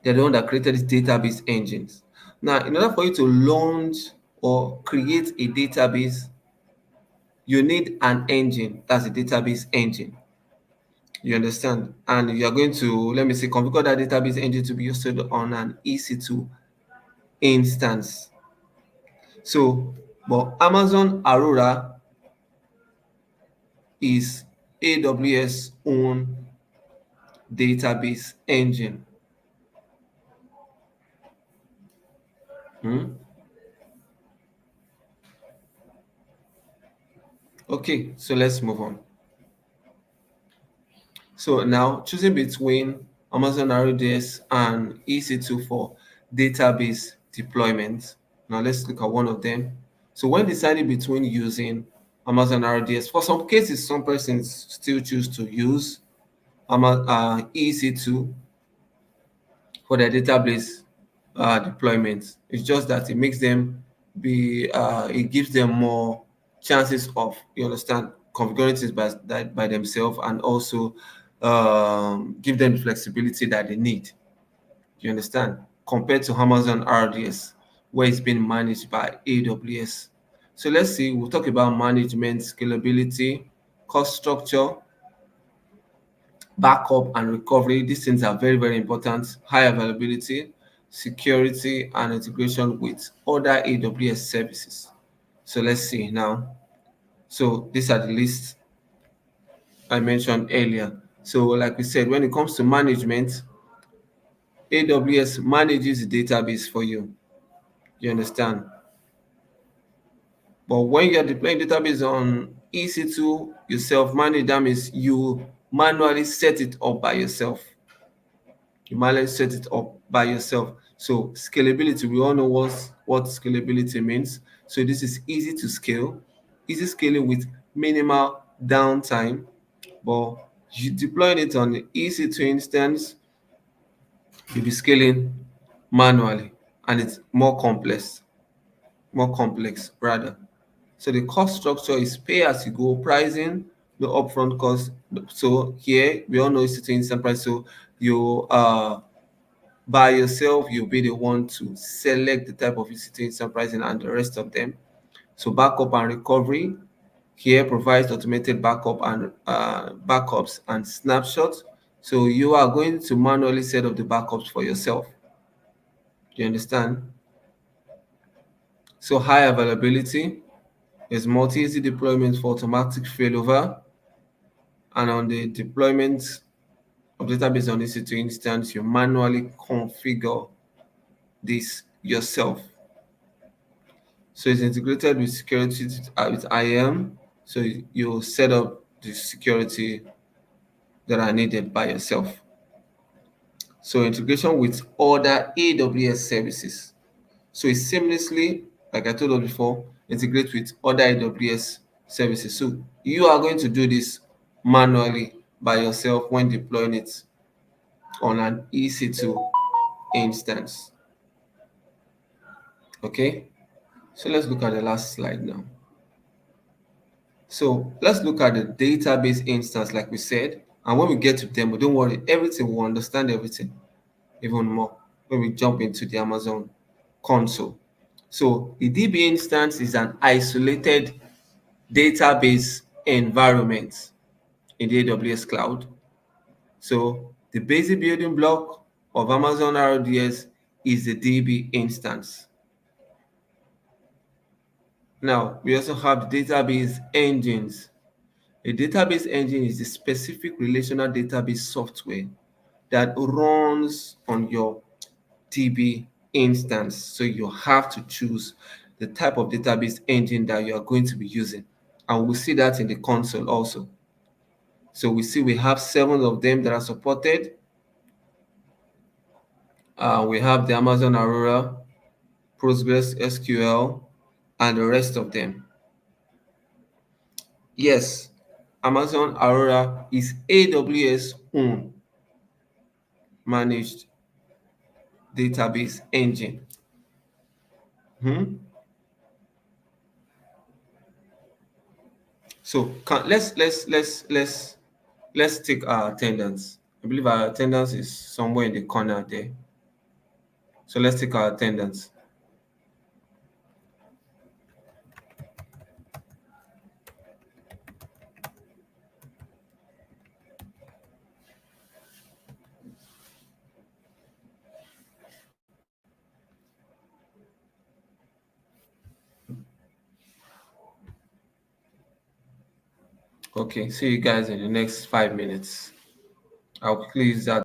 They're the one that created these database engines. Now, in order for you to launch or create a database, you need an engine. That's a database engine. You understand? And you are going to, let me say, configure that database engine to be hosted on an EC2 instance. So, but Amazon Aurora is AWS own database engine. Hmm? Okay, so let's move on. So now choosing between Amazon RDS and EC2 for database deployment. Now let's look at one of them. So when deciding between using Amazon RDS, for some cases, some persons still choose to use EC2 for their database deployment. It's just that it makes them it gives them more chances of, you understand, configuring things by themselves, and also give them the flexibility that they need. You understand? Compared to Amazon RDS, where it's being managed by AWS. So let's see, we'll talk about management, scalability, cost structure, backup and recovery. These things are very, very important. High availability, security, and integration with other AWS services. So let's see now. So these are the lists I mentioned earlier. So like we said, when it comes to management, AWS manages the database for you. You understand? But when you're deploying database on EC2, you self-manage. That means you manually set it up by yourself. You manually set it up by yourself. So scalability, we all know what scalability means. So this is easy to scale, easy scaling with minimal downtime. But you deploying it on the EC2 instance, you'll be scaling manually, and it's more complex rather. So the cost structure is pay as you go pricing, no upfront cost. So here we all know it's sitting instant price. So you by yourself, you'll be the one to select the type of visiting instant pricing and the rest of them. So backup and recovery here provides automated backup and backups and snapshots. So you are going to manually set up the backups for yourself. You understand? So high availability is multi-easy deployment for automatic failover, and on the deployment of database on EC2 instance, you manually configure this yourself. So it's integrated with security with IAM. So you set up the security that are needed by yourself. So integration with other AWS services. So it seamlessly, like I told you before, integrate with other AWS services. So you are going to do this manually by yourself when deploying it on an EC2 instance. Okay, so let's look at the last slide now. So let's look at the database instance, like we said. And when we get to demo, don't worry, everything will understand everything even more when we jump into the Amazon console. So the DB instance is an isolated database environment in the AWS cloud. So the basic building block of Amazon RDS is the DB instance. Now, we also have the database engines. A database engine is a specific relational database software that runs on your DB instance. So you have to choose the type of database engine that you are going to be using. And we'll see that in the console also. So we see we have 7 of them that are supported. We have the Amazon Aurora, Postgres SQL, and the rest of them. Yes, Amazon Aurora is AWS own managed database engine. Hmm? So let's take our attendance. I believe our attendance is somewhere in the corner there. So let's take our attendance. Okay, see you guys in the next 5 minutes. I'll quickly use that.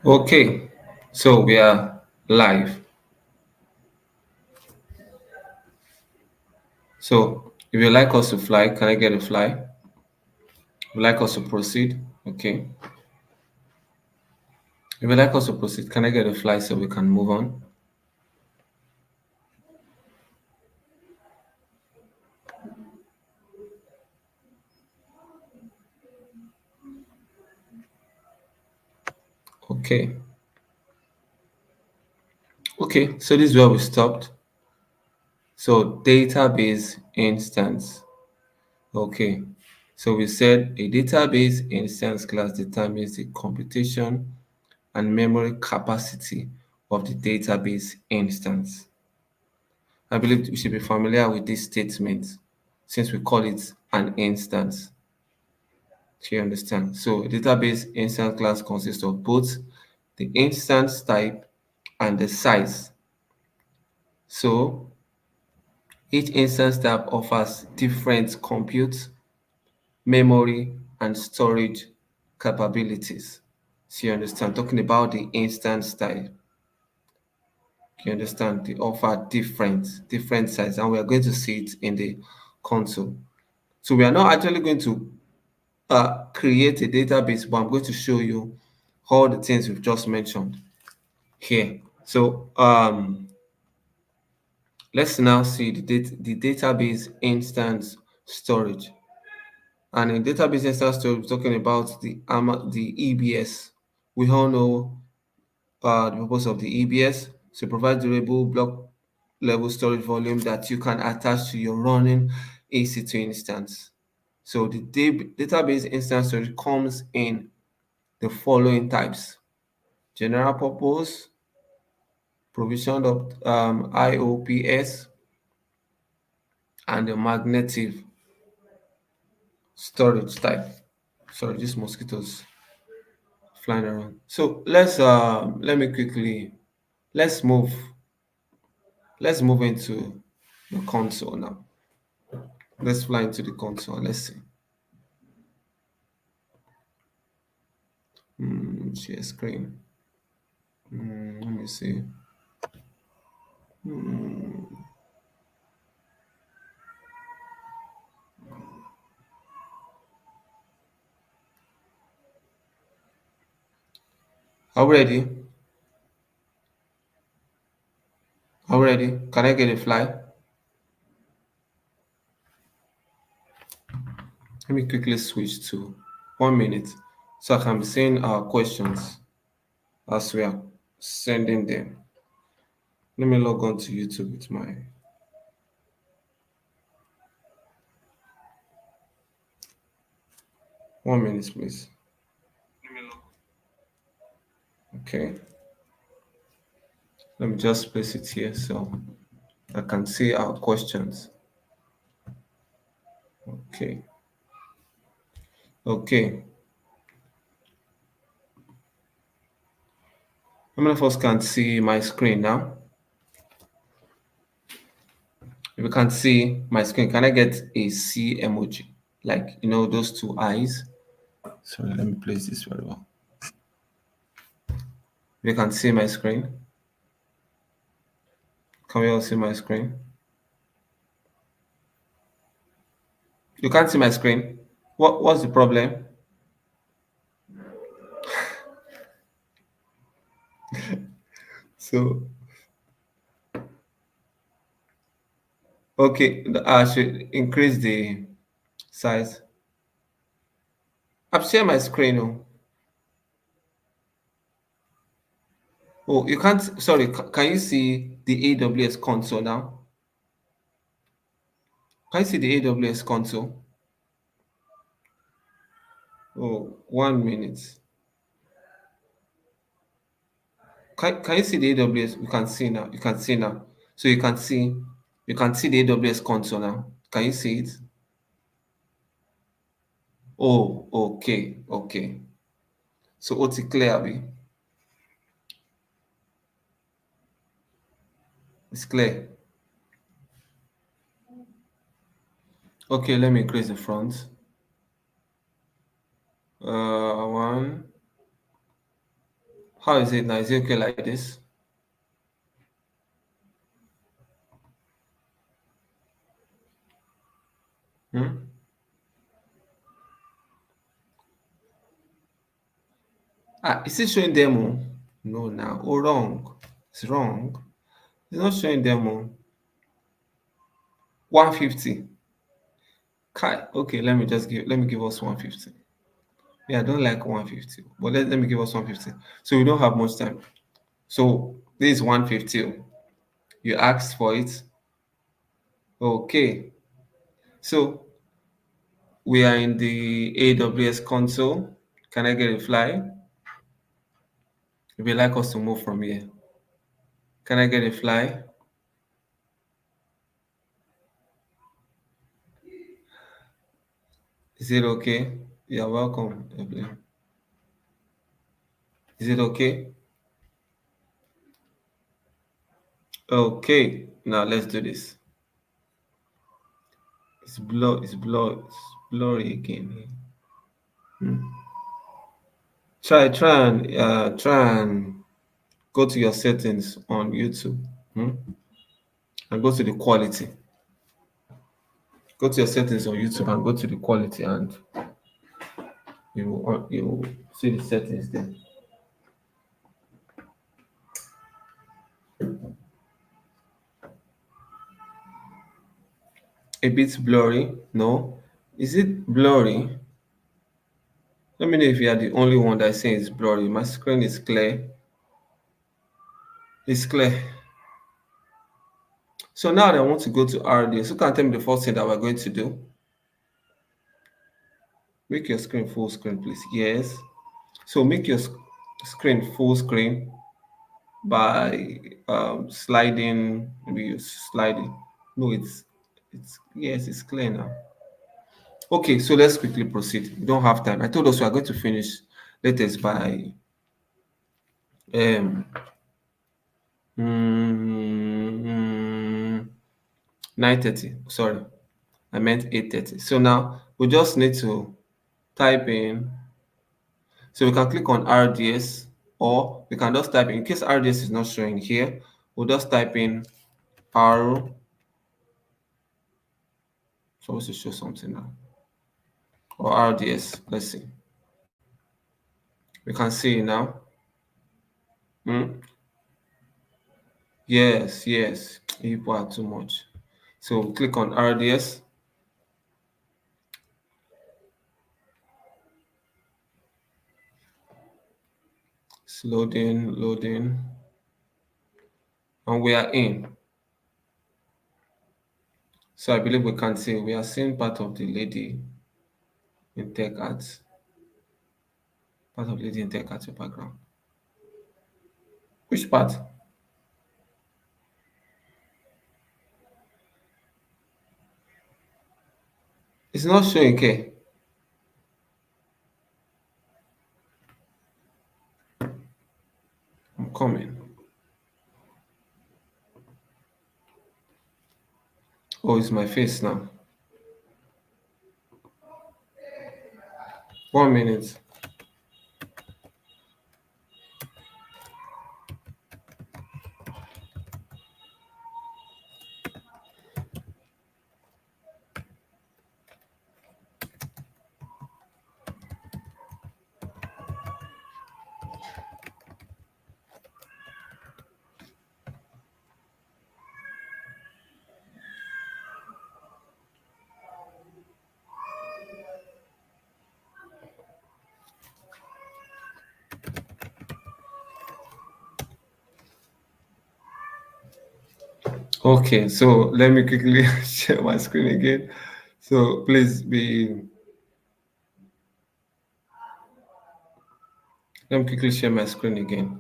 Okay, so we are live. So if you like us to fly, can I get a fly? If you like us to proceed, okay. If you like us to proceed, can I get a fly so we can move on? Okay. Okay, so this is where we stopped. So database instance. Okay. So we said a database instance class determines the computation and memory capacity of the database instance. I believe we should be familiar with this statement since we call it an instance. Do you understand? So a database instance class consists of both the instance type and the size. So each instance type offers different compute, memory, and storage capabilities. So you understand? Talking about the instance type, you understand? They offer different size, and we are going to see it in the console. So we are not actually going to create a database, but I'm going to show you all the things we've just mentioned here. So let's now see the database instance storage. And in database instance storage, we're talking about the EBS. We all know the purpose of the EBS to provide durable block level storage volume that you can attach to your running EC2 instance. So the database instance storage comes in the following types: general purpose, provisioned of IOPS, and the magnetic storage type. Sorry, these mosquitoes flying around. So let me quickly let's move let's move into the console now. Let's fly into the console. Let's see. Share screen. Let me see. Are we ready? Are we ready? Can I get a fly? Let me quickly switch to 1 minute so I can be seeing our questions as we are sending them. Let me log on to YouTube with my 1 minute, please. Okay, let me just place it here so I can see our questions. Okay, okay. How many of us can see my screen now? If you can't see my screen, can I get a C emoji? Like, those two eyes. Sorry, let me place this very well. If you can see my screen, can we all see my screen? You can't see my screen. What's the problem? So, okay, I should increase the size. I've shared my screen. Oh, you can't. Sorry, can you see the AWS console now? Can you see the AWS console? Oh, 1 minute. Can you see the AWS? You can see now. You can see now. So you can see the AWS console now. Can you see it? Oh, okay, okay. So what's it clear, Abi? It's clear. Okay, let me increase the front. One. How is it now? Is it okay like this? Hmm? Ah, is it showing demo? No, now. Oh, wrong. It's wrong. It's not showing demo. 150. Kai. Okay, let me give us 150. Yeah, I don't like 150, but let me give us 150. So we don't have much time. So this is 150. You asked for it. Okay. So we are in the AWS console. Can I get a fly? If you like us to move from here, can I get a fly? Is it okay? You're welcome, Evelyn. Is it okay? Okay. Now let's do this. It's blurry again here. Hmm. Try and go to your settings on YouTube. Hmm? And go to the quality. Go to your settings on YouTube and go to the quality, and you will see the settings there. A bit blurry. No. Is it blurry? Let me know if you are the only one that is saying it's blurry. My screen is clear. It's clear. So now I want to go to RDS. Who can tell me the first thing that we're going to do? Make your screen full screen, please. Yes. So make your screen full screen by sliding. Maybe you slide it. No, it's yes, it's clear now. Okay, so let's quickly proceed. We don't have time. I told us we are going to finish latest by um mm, 9:30. Sorry, I meant 8:30. So now we just need to type in. So we can click on RDS, or we can just type in case RDS is not showing here. We'll just type in arrow. Supposed to show something now. Or RDS. Let's see. We can see it now. Hmm. Yes, yes. People are too much. So click on RDS. It's loading, loading. And we are in. So I believe we can see we are seeing part of the lady in tech arts. Part of lady in tech arts your background. Which part? It's not showing K. I'm coming. Oh, it's my face now. 1 minute. Okay, so let me quickly share my screen again. So please be let me quickly share my screen again.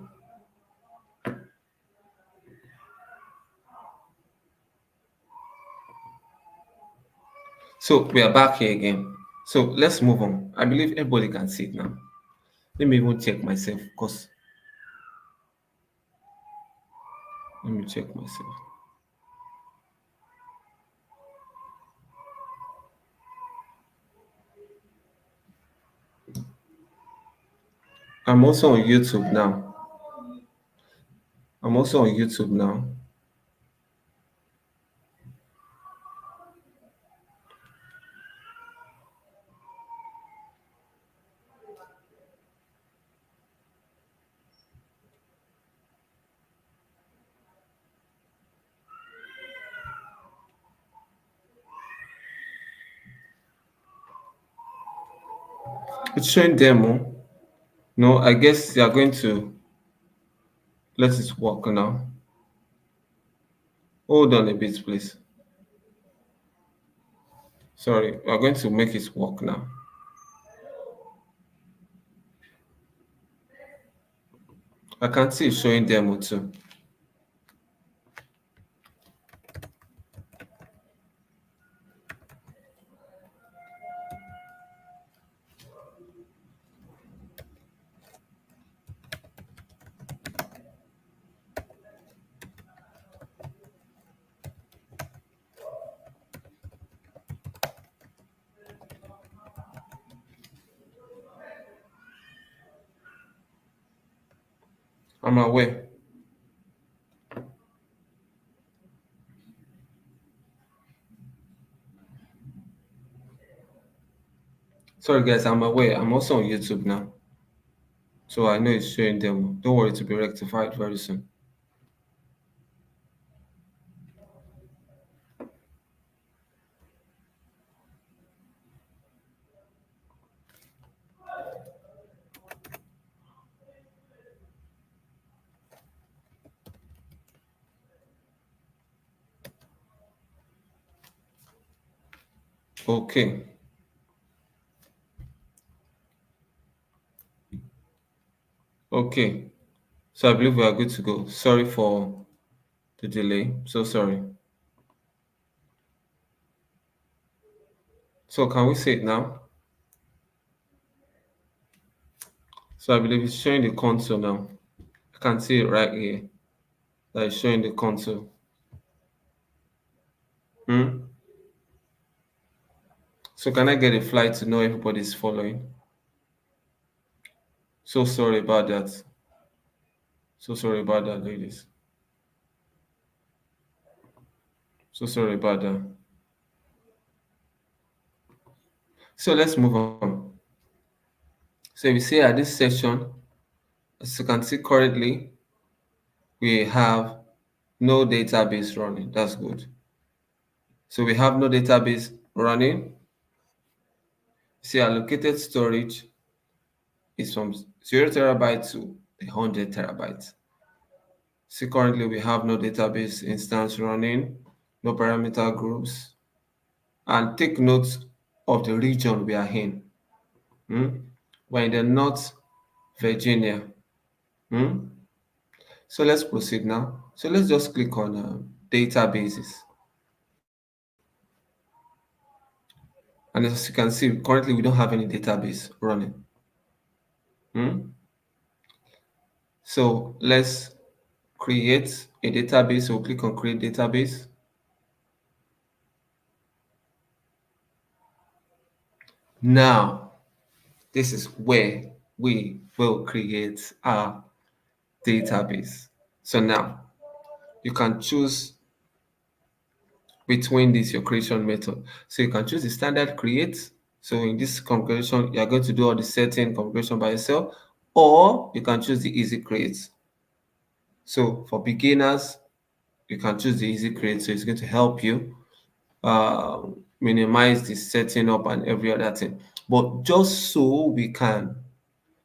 So we are back here again. So let's move on. I believe everybody can see it now. Let me even check myself because let me check myself. I'm also on YouTube now. I'm also on YouTube now. It's showing demo. No, I guess they are going to let it work now. Hold on a bit, please. Sorry, we are going to make it work now. I can see it's showing demo too. I'm aware. Sorry, guys, I'm aware. I'm also on YouTube now. So I know it's showing demo. Don't worry to be rectified very soon. Okay. Okay. So I believe we are good to go. Sorry for the delay. So sorry. So can we see it now? So I believe it's showing the console now. I can see it right here. That is showing the console. Hmm? So can I get a flight to know everybody's following? So sorry about that. So sorry about that, ladies. So sorry about that. So let's move on. So we see at this session, as you can see currently, we have no database running. That's good. So we have no database running. See, allocated storage is from 0 terabyte to 100 terabytes. See, currently we have no database instance running, no parameter groups, and take note of the region we are in. Hmm? We're in the North Virginia. Hmm? So let's proceed now. So let's just click on databases. And as you can see, currently we don't have any database running. Hmm? So let's create a database. So click on create database. Now, this is where we will create our database. So now you can choose between this your creation method. So you can choose the standard create. So in this configuration, you are going to do all the setting configuration by yourself, or you can choose the easy create. So for beginners, you can choose the easy create. So it's going to help you uh, minimize the setting up and every other thing. But just so we can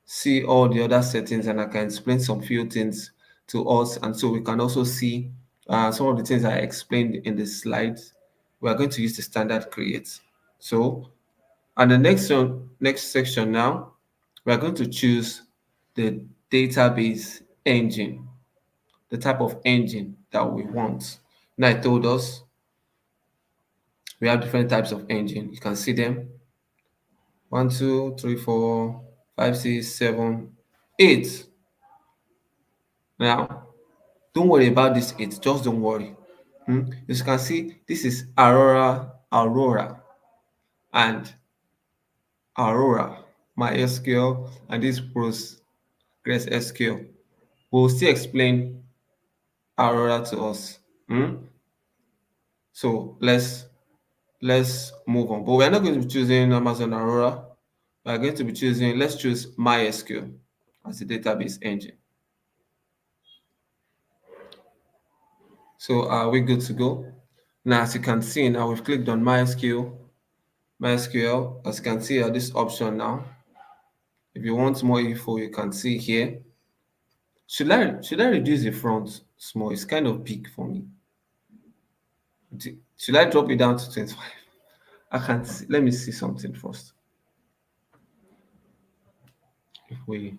see all the other settings and I can explain some few things to us, and so we can also see some of the things I explained in the slides. We are going to use the standard create. So, and the next section now, we are going to choose the database engine, the type of engine that we want. Now I told us we have different types of engine. You can see them: one, two, three, four, five, six, seven, eight. Now, don't worry about this eight. Just don't worry. As you can see, this is Aurora, and Aurora, MySQL, and this PostgreSQL. We'll still explain Aurora to us. Hmm? So let's move on. But we're not going to be choosing Amazon Aurora. We're going to be choosing, let's choose MySQL as the database engine. So are we good to go? Now, as you can see, now we've clicked on MySQL. MySQL, as you can see, this option now. If you want more info, you can see here. Should I reduce the front small? It's kind of big for me. Should I drop it down to 25? I can't see. Let me see something first. If we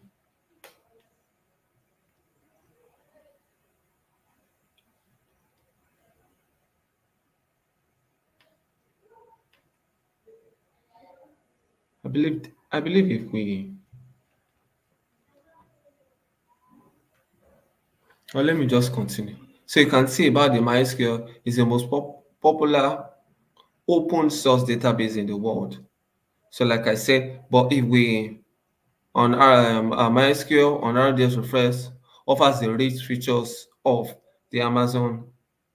I believe if we well, let me just continue. So you can see about the MySQL is the most popular open source database in the world. So like I said, but if we on our MySQL on RDS Refresh offers the rich features of the Amazon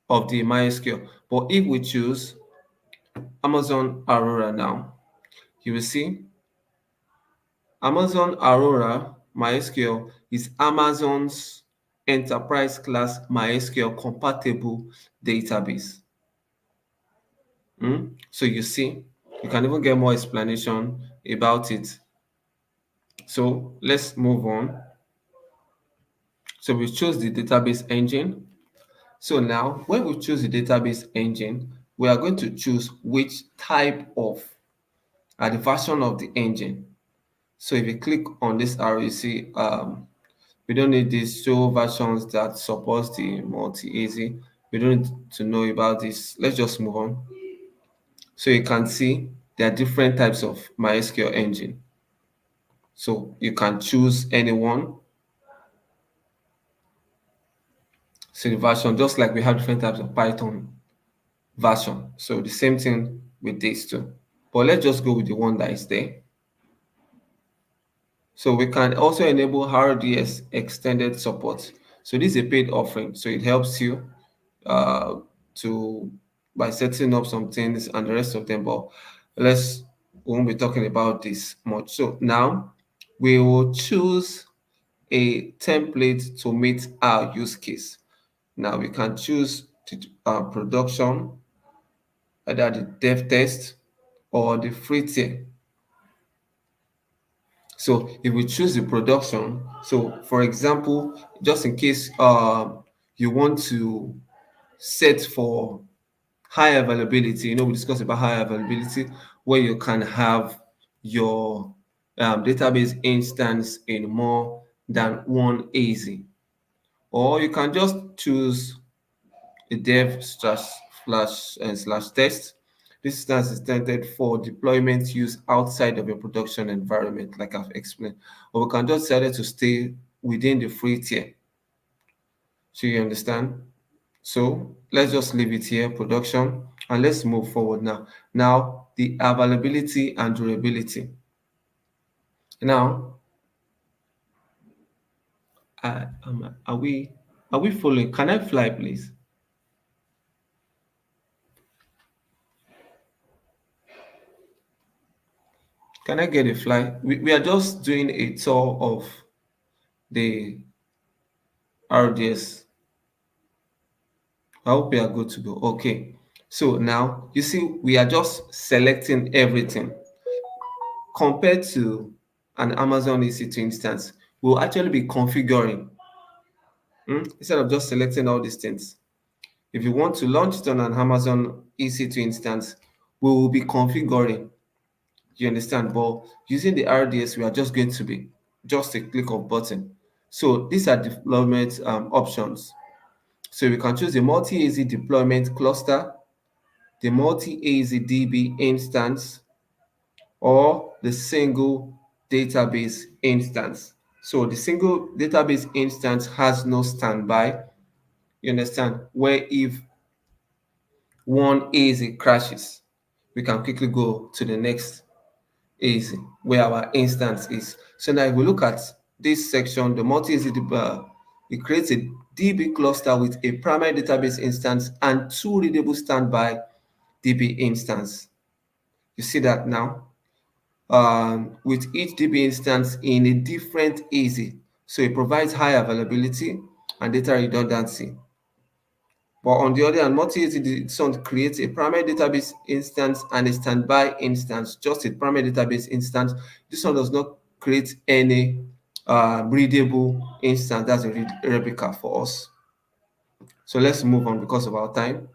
of the MySQL. But if we choose Amazon Aurora now, you will see Amazon Aurora MySQL is Amazon's enterprise class MySQL compatible database. So you see, you can even get more explanation about it. So let's move on. So we chose the database engine. So now, when we choose the database engine, we are going to choose which type of the version of the engine. So if you click on this arrow, you see we don't need these show versions that supports the multi-easy. We don't need to know about this. Let's just move on. So you can see there are different types of MySQL engine. So you can choose any one. So the version, just like we have different types of Python version. So the same thing with this too. But let's just go with the one that is there. So we can also enable RDS extended support. So this is a paid offering. So it helps you uh, to by setting up some things and the rest of them. But let's we won't be talking about this much. So now we will choose a template to meet our use case. Now we can choose production, either the dev test or the free tier. So if we choose the production, so for example, just in case you want to set for high availability, we discussed about high availability where you can have your database instance in more than one AZ, or you can just choose a dev slash test. This instance is intended for deployment use outside of your production environment, like I've explained. Or we can just decide to stay within the free tier. So you understand? So let's just leave it here, production, and let's move forward now. Now, the availability and durability. Now, are we following? Can I fly, please? Can I get a fly? We are just doing a tour of the RDS. I hope we are good to go. Okay. So now you see we are just selecting everything compared to an Amazon EC2 instance. We'll actually be configuring instead of just selecting all these things. If you want to launch it on an Amazon EC2 instance, we will be configuring. You understand? But using the RDS, we are just going to be just a click of button. So these are deployment options. So we can choose a multi-AZ deployment cluster, the multi-AZ DB instance, or the single database instance. So the single database instance has no standby. You understand? Where if one AZ crashes, we can quickly go to the next AZ where our instance is. So now if we look at this section, the multi-AZ It creates a DB cluster with a primary database instance and two readable standby DB instance. You see that now? With each DB instance in a different AZ. So it provides high availability and data redundancy. But on the other hand, multi-AZ this one creates a primary database instance and a standby instance, just a primary database instance. This one does not create any readable instance. That's a replica for us. So let's move on because of our time.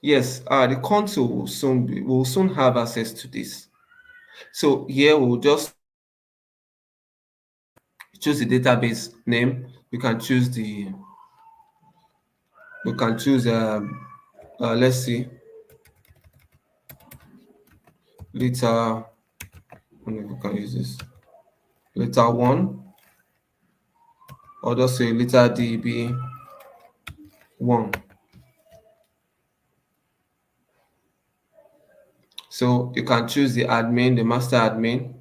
Yes, the console will soon have access to this. So here we'll just choose the database name. We can choose let's see, liter. I don't know if we can use this, liter one, or just say liter db one. So you can choose the admin, the master admin.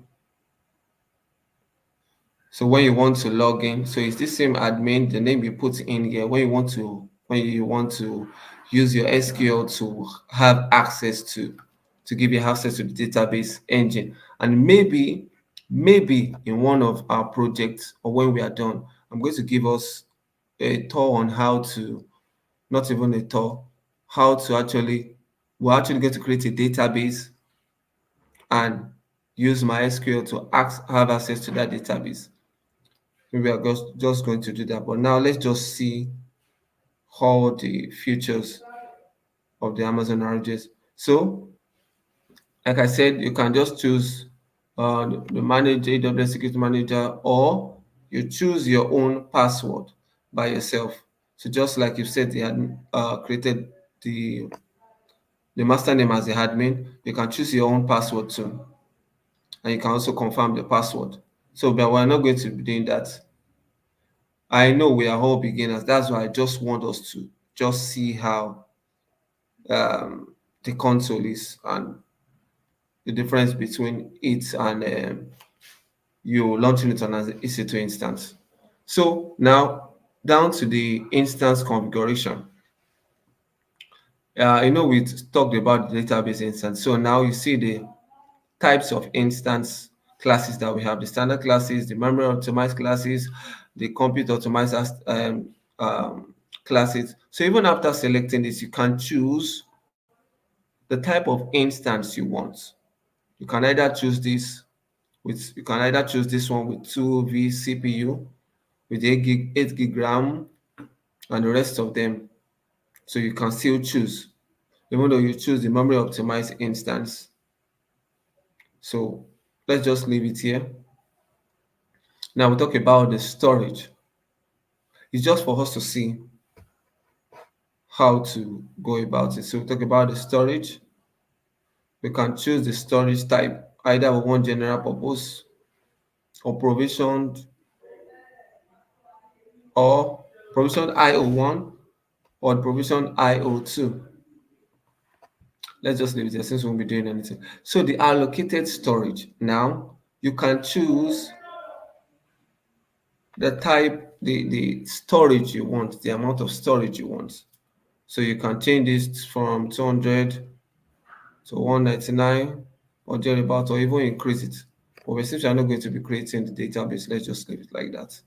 So when you want to log in, so it's the same admin, the name you put in here. When you want to use your SQL to have access to give you access to the database engine. And maybe in one of our projects or when we are done, I'm going to give us a tour on how to, not even a tour, how to actually, we're actually going to create a database and use MySQL to have access to that database. We are just going to do that. But now let's just see how the features of the Amazon RJs. So, like I said, you can just choose the manage AWS Security Manager, or you choose your own password by yourself. So just like you said, they had created the master name as the admin, you can choose your own password too, and you can also confirm the password. So, but we're not going to be doing that. I know we are all beginners. That's why I just want us to just see how the console is and the difference between it and you launching it on an EC2 instance. So now down to the instance configuration. We talked about the database instance. So now you see the types of instance classes that we have: the standard classes, the memory optimized classes, the compute optimized classes. So even after selecting this, you can choose the type of instance you want. You can either choose this one with 2V CPU with 8 gig RAM and the rest of them. So you can still choose, even though you choose the memory optimized instance. So let's just leave it here. Now we talk about the storage. It's just for us to see how to go about it. So we talk about the storage. We can choose the storage type. Either we want general purpose or provisioned IO1 or provisioned IO2. Let's just leave it there since we won't be doing anything. So the allocated storage. Now you can choose the type, the storage you want, the amount of storage you want. So you can change this from 200 to 199 or thereabout, or even increase it. But since we're not going to be creating the database, let's just leave it like that.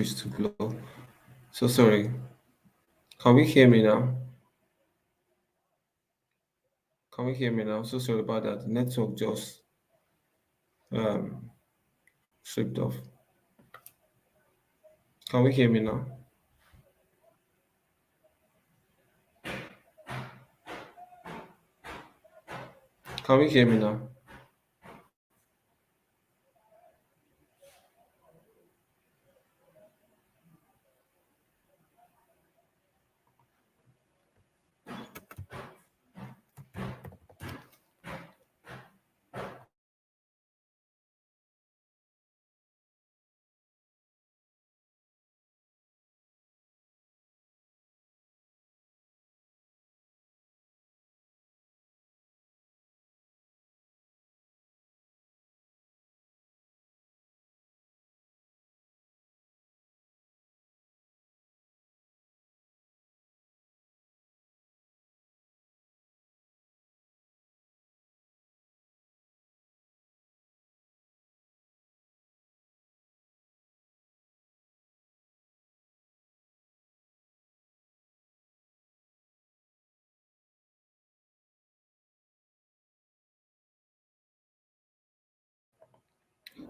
switch to Glow. So sorry. Can we hear me now? Can we hear me now? So sorry about that. The network just um slipped off. Can we hear me now? Can we hear me now?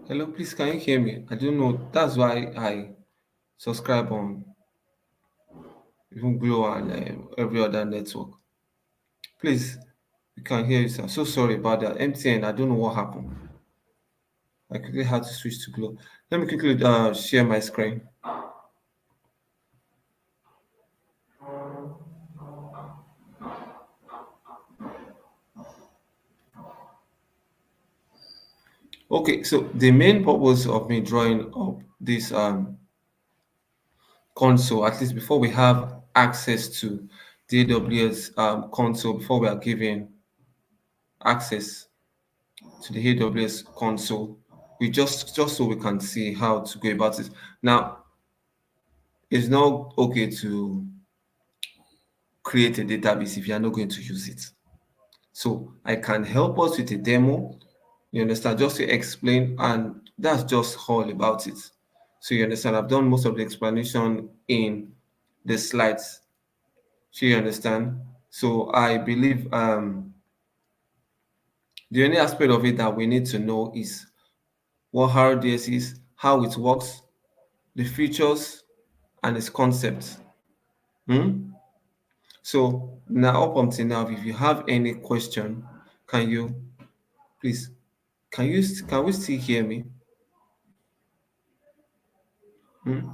Hello, please can you hear me? I don't know. That's why I subscribe on even Glow and every other network. Please, we can hear you, sir. So sorry about that. MTN, I don't know what happened. I quickly had to switch to Glow. Let me quickly share my screen. Okay, so the main purpose of me drawing up this console, at least before we have access to the AWS console, before we are given access to the AWS console, we just so we can see how to go about it. Now, it's not okay to create a database if you are not going to use it. So I can help us with a demo, you understand, just to explain, and that's just all about it. So you understand, I've done most of the explanation in the slides. So you understand? So I believe the only aspect of it that we need to know is what RDS is, how it works, the features, and its concepts. Hmm? So now up until now, if you have any question, can you please can we still hear me? Hmm?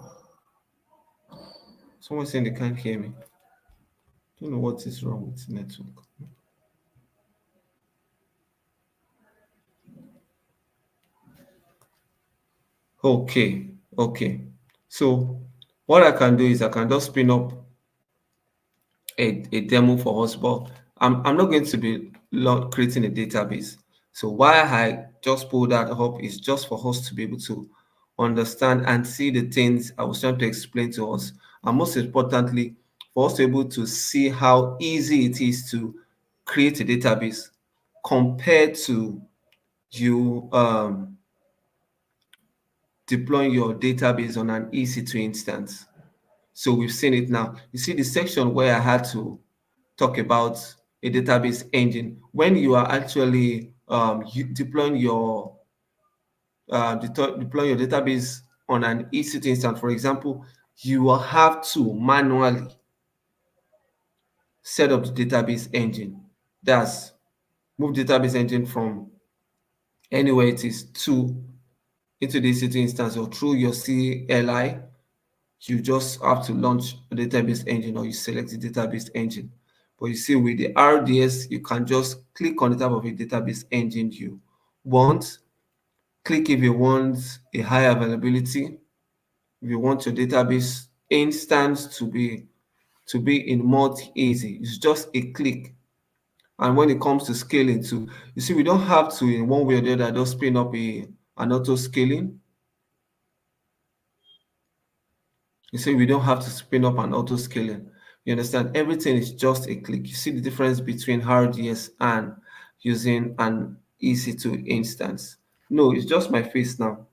Someone saying they can't hear me. Don't know what is wrong with the network. Okay, okay. So what I can do is I can just spin up a demo for us, but I'm not going to be creating a database. So why I just pull that up is just for us to be able to understand and see the things I was trying to explain to us. And most importantly, for us to be able to see how easy it is to create a database compared to you deploying your database on an EC2 instance. So we've seen it now. You see the section where I had to talk about a database engine. When you are actually deploying your deploying your database on an EC2 instance, for example, you will have to manually set up the database engine. That's move database engine from anywhere it is to into the EC2 instance or through your CLI. You just have to launch a database engine or you select the database engine. But you see, with the RDS, you can just click on the type of a database engine you want. Click if you want a high availability, if you want your database instance to be in multi-easy. It's just a click. And when it comes to scaling too, you see, we don't have to in one way or the other just spin up an auto scaling. You see, we don't have to spin up an auto scaling. You understand? Everything is just a click. You see the difference between RDS and using an EC2 instance. No, it's just my face now.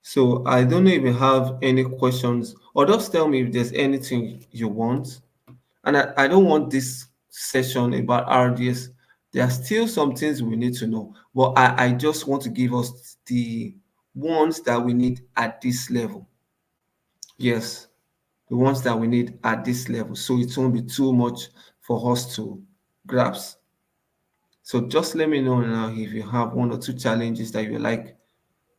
So I don't know if you have any questions, or just tell me if there's anything you want. And I don't want this session about RDS. There are still some things we need to know, but I just want to give us the ones that we need at this level. Yes, the ones that we need at this level. So it won't be too much for us to grasp. So just let me know now if you have one or two challenges that you like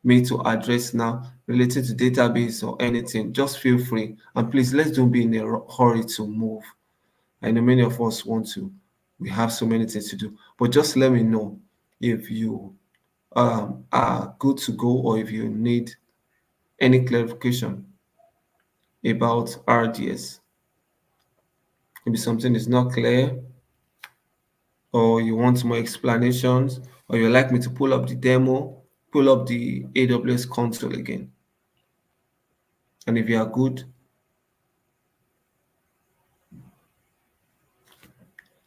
me to address now related to database or anything. Just feel free. And please, let's don't be in a hurry to move. I know many of us want to. We have so many things to do. But just let me know if you are good to go or if you need any clarification about RDS. Maybe something is not clear, or you want more explanations, or you like me to pull up the demo, pull up the AWS console again. And if you are good,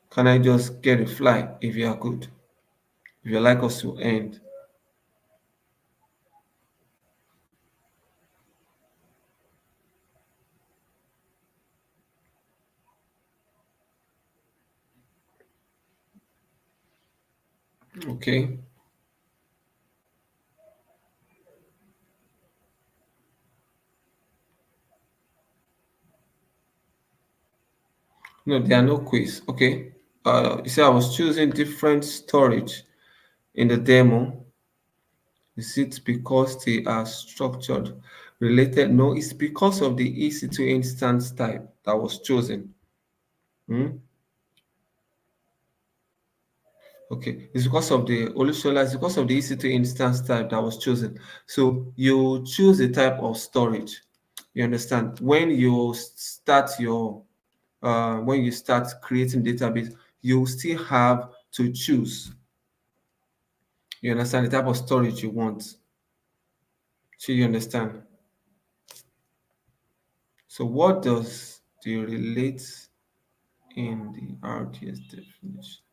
can I just get a fly if you are good? If you like us to end. Okay. No, there are no quiz. Okay. You see, I was choosing different storage in the demo. Is it because they are structured related? No, it's because of the EC2 instance type that was chosen. Hmm? Okay, it's because of the Olushola, it's because of the EC2 instance type that was chosen. So you choose the type of storage. You understand? When you start creating database, you still have to choose. You understand the type of storage you want. So you understand. So what does the relate in the RDS definition?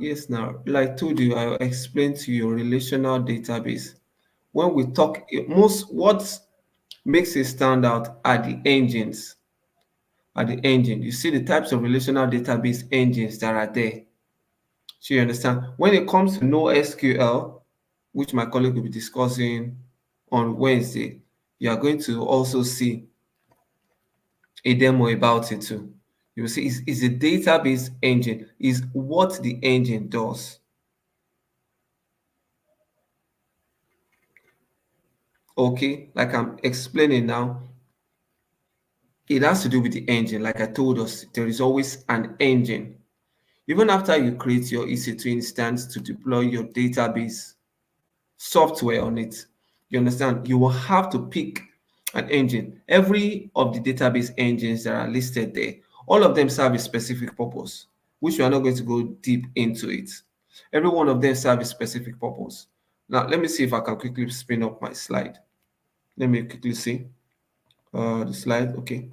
Yes, now, like I told you, I explained to you relational database. When we talk, most what makes it stand out are the engines. Are the engine. You see the types of relational database engines that are there. So you understand. When it comes to NoSQL, which my colleague will be discussing on Wednesday, you are going to also see a demo about it too. You will see it's a database engine, is what the engine does. Okay, like I'm explaining now, it has to do with the engine. Like I told us, there is always an engine. Even after you create your EC2 instance to deploy your database software on it, you understand, you will have to pick an engine. Every of the database engines that are listed there, all of them serve a specific purpose, which we are not going to go deep into it. Every one of them serve a specific purpose. Now, let me see if I can quickly spin up my slide. Let me quickly see the slide. Okay,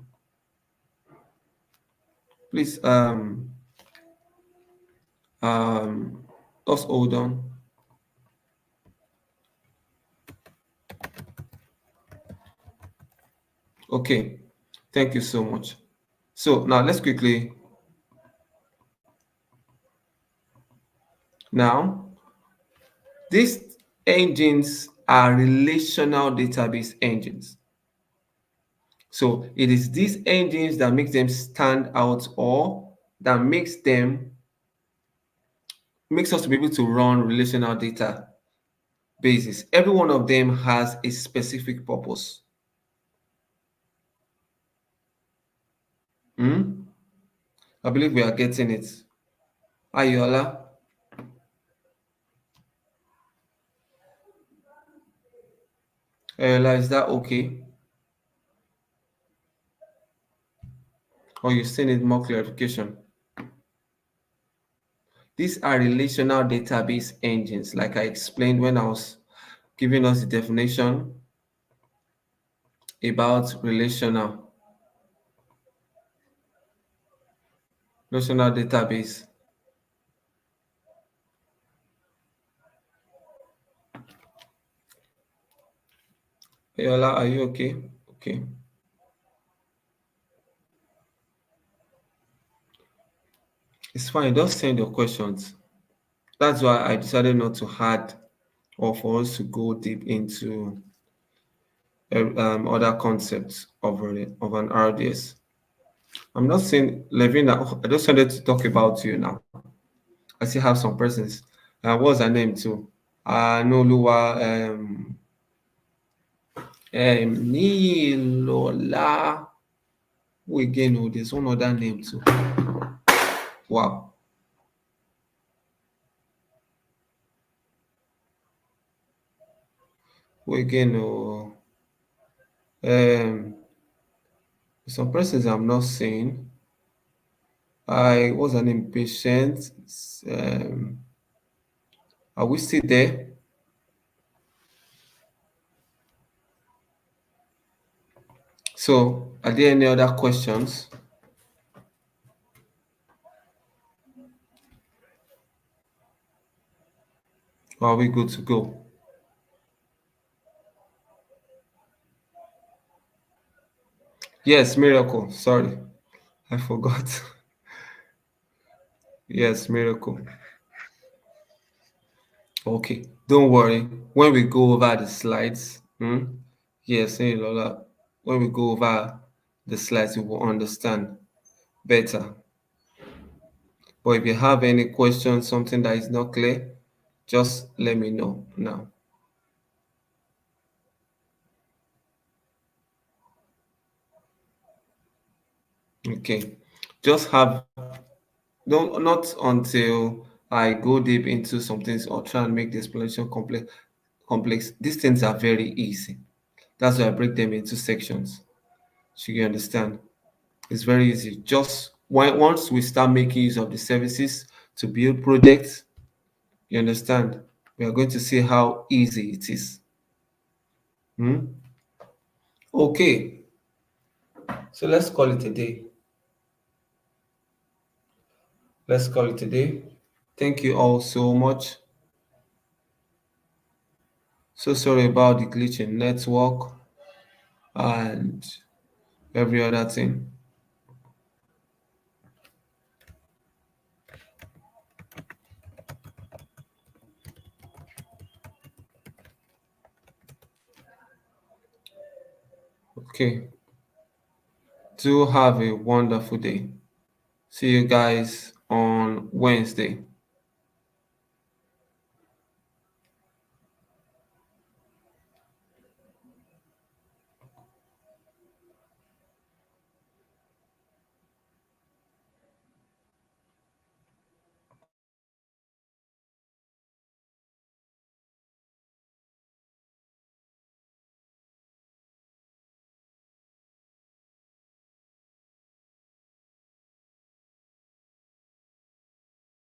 please um just hold on. Okay, thank you so much. So now let's quickly now these engines are relational database engines. So it is these engines that makes them stand out, or that makes us to be able to run relational data bases. Every one of them has a specific purpose. Hmm? I believe we are getting it. Ayola, Ayola, is that okay? Or you still need more clarification? These are relational database engines, like I explained when I was giving us the definition about relational database. Yola, are you okay? Okay, it's fine. Just send your questions. That's why I decided not to add or for us to go deep into other concepts of an RDS. I'm not saying Levina. I just wanted to talk about you now. I still have some persons. What's her name too? Noluwa. Nilola. Who again? Oh, there's one other name too. Wow. Who again? Oh, um, some persons I'm not saying. What's her name? Patient. Um, are we still there? So, are there any other questions? Or are we good to go? Yes, Miracle. Sorry, I forgot. Yes, Miracle. Okay, don't worry. When we go over the slides, yes, hey, Lola, when we go over the slides, you will understand better. But if you have any questions, something that is not clear, just let me know now. Okay, just have don't not until I go deep into some things or try and make the explanation complex. Complex. These things are very easy. That's why I break them into sections. So you understand. It's very easy. Just once we start making use of the services to build projects, you understand, we are going to see how easy it is. Hmm? Okay, so let's call it a day. Let's call it a day. Thank you all so much. So sorry about the glitch in network and every other thing. Okay, do have a wonderful day. See you guys on Wednesday.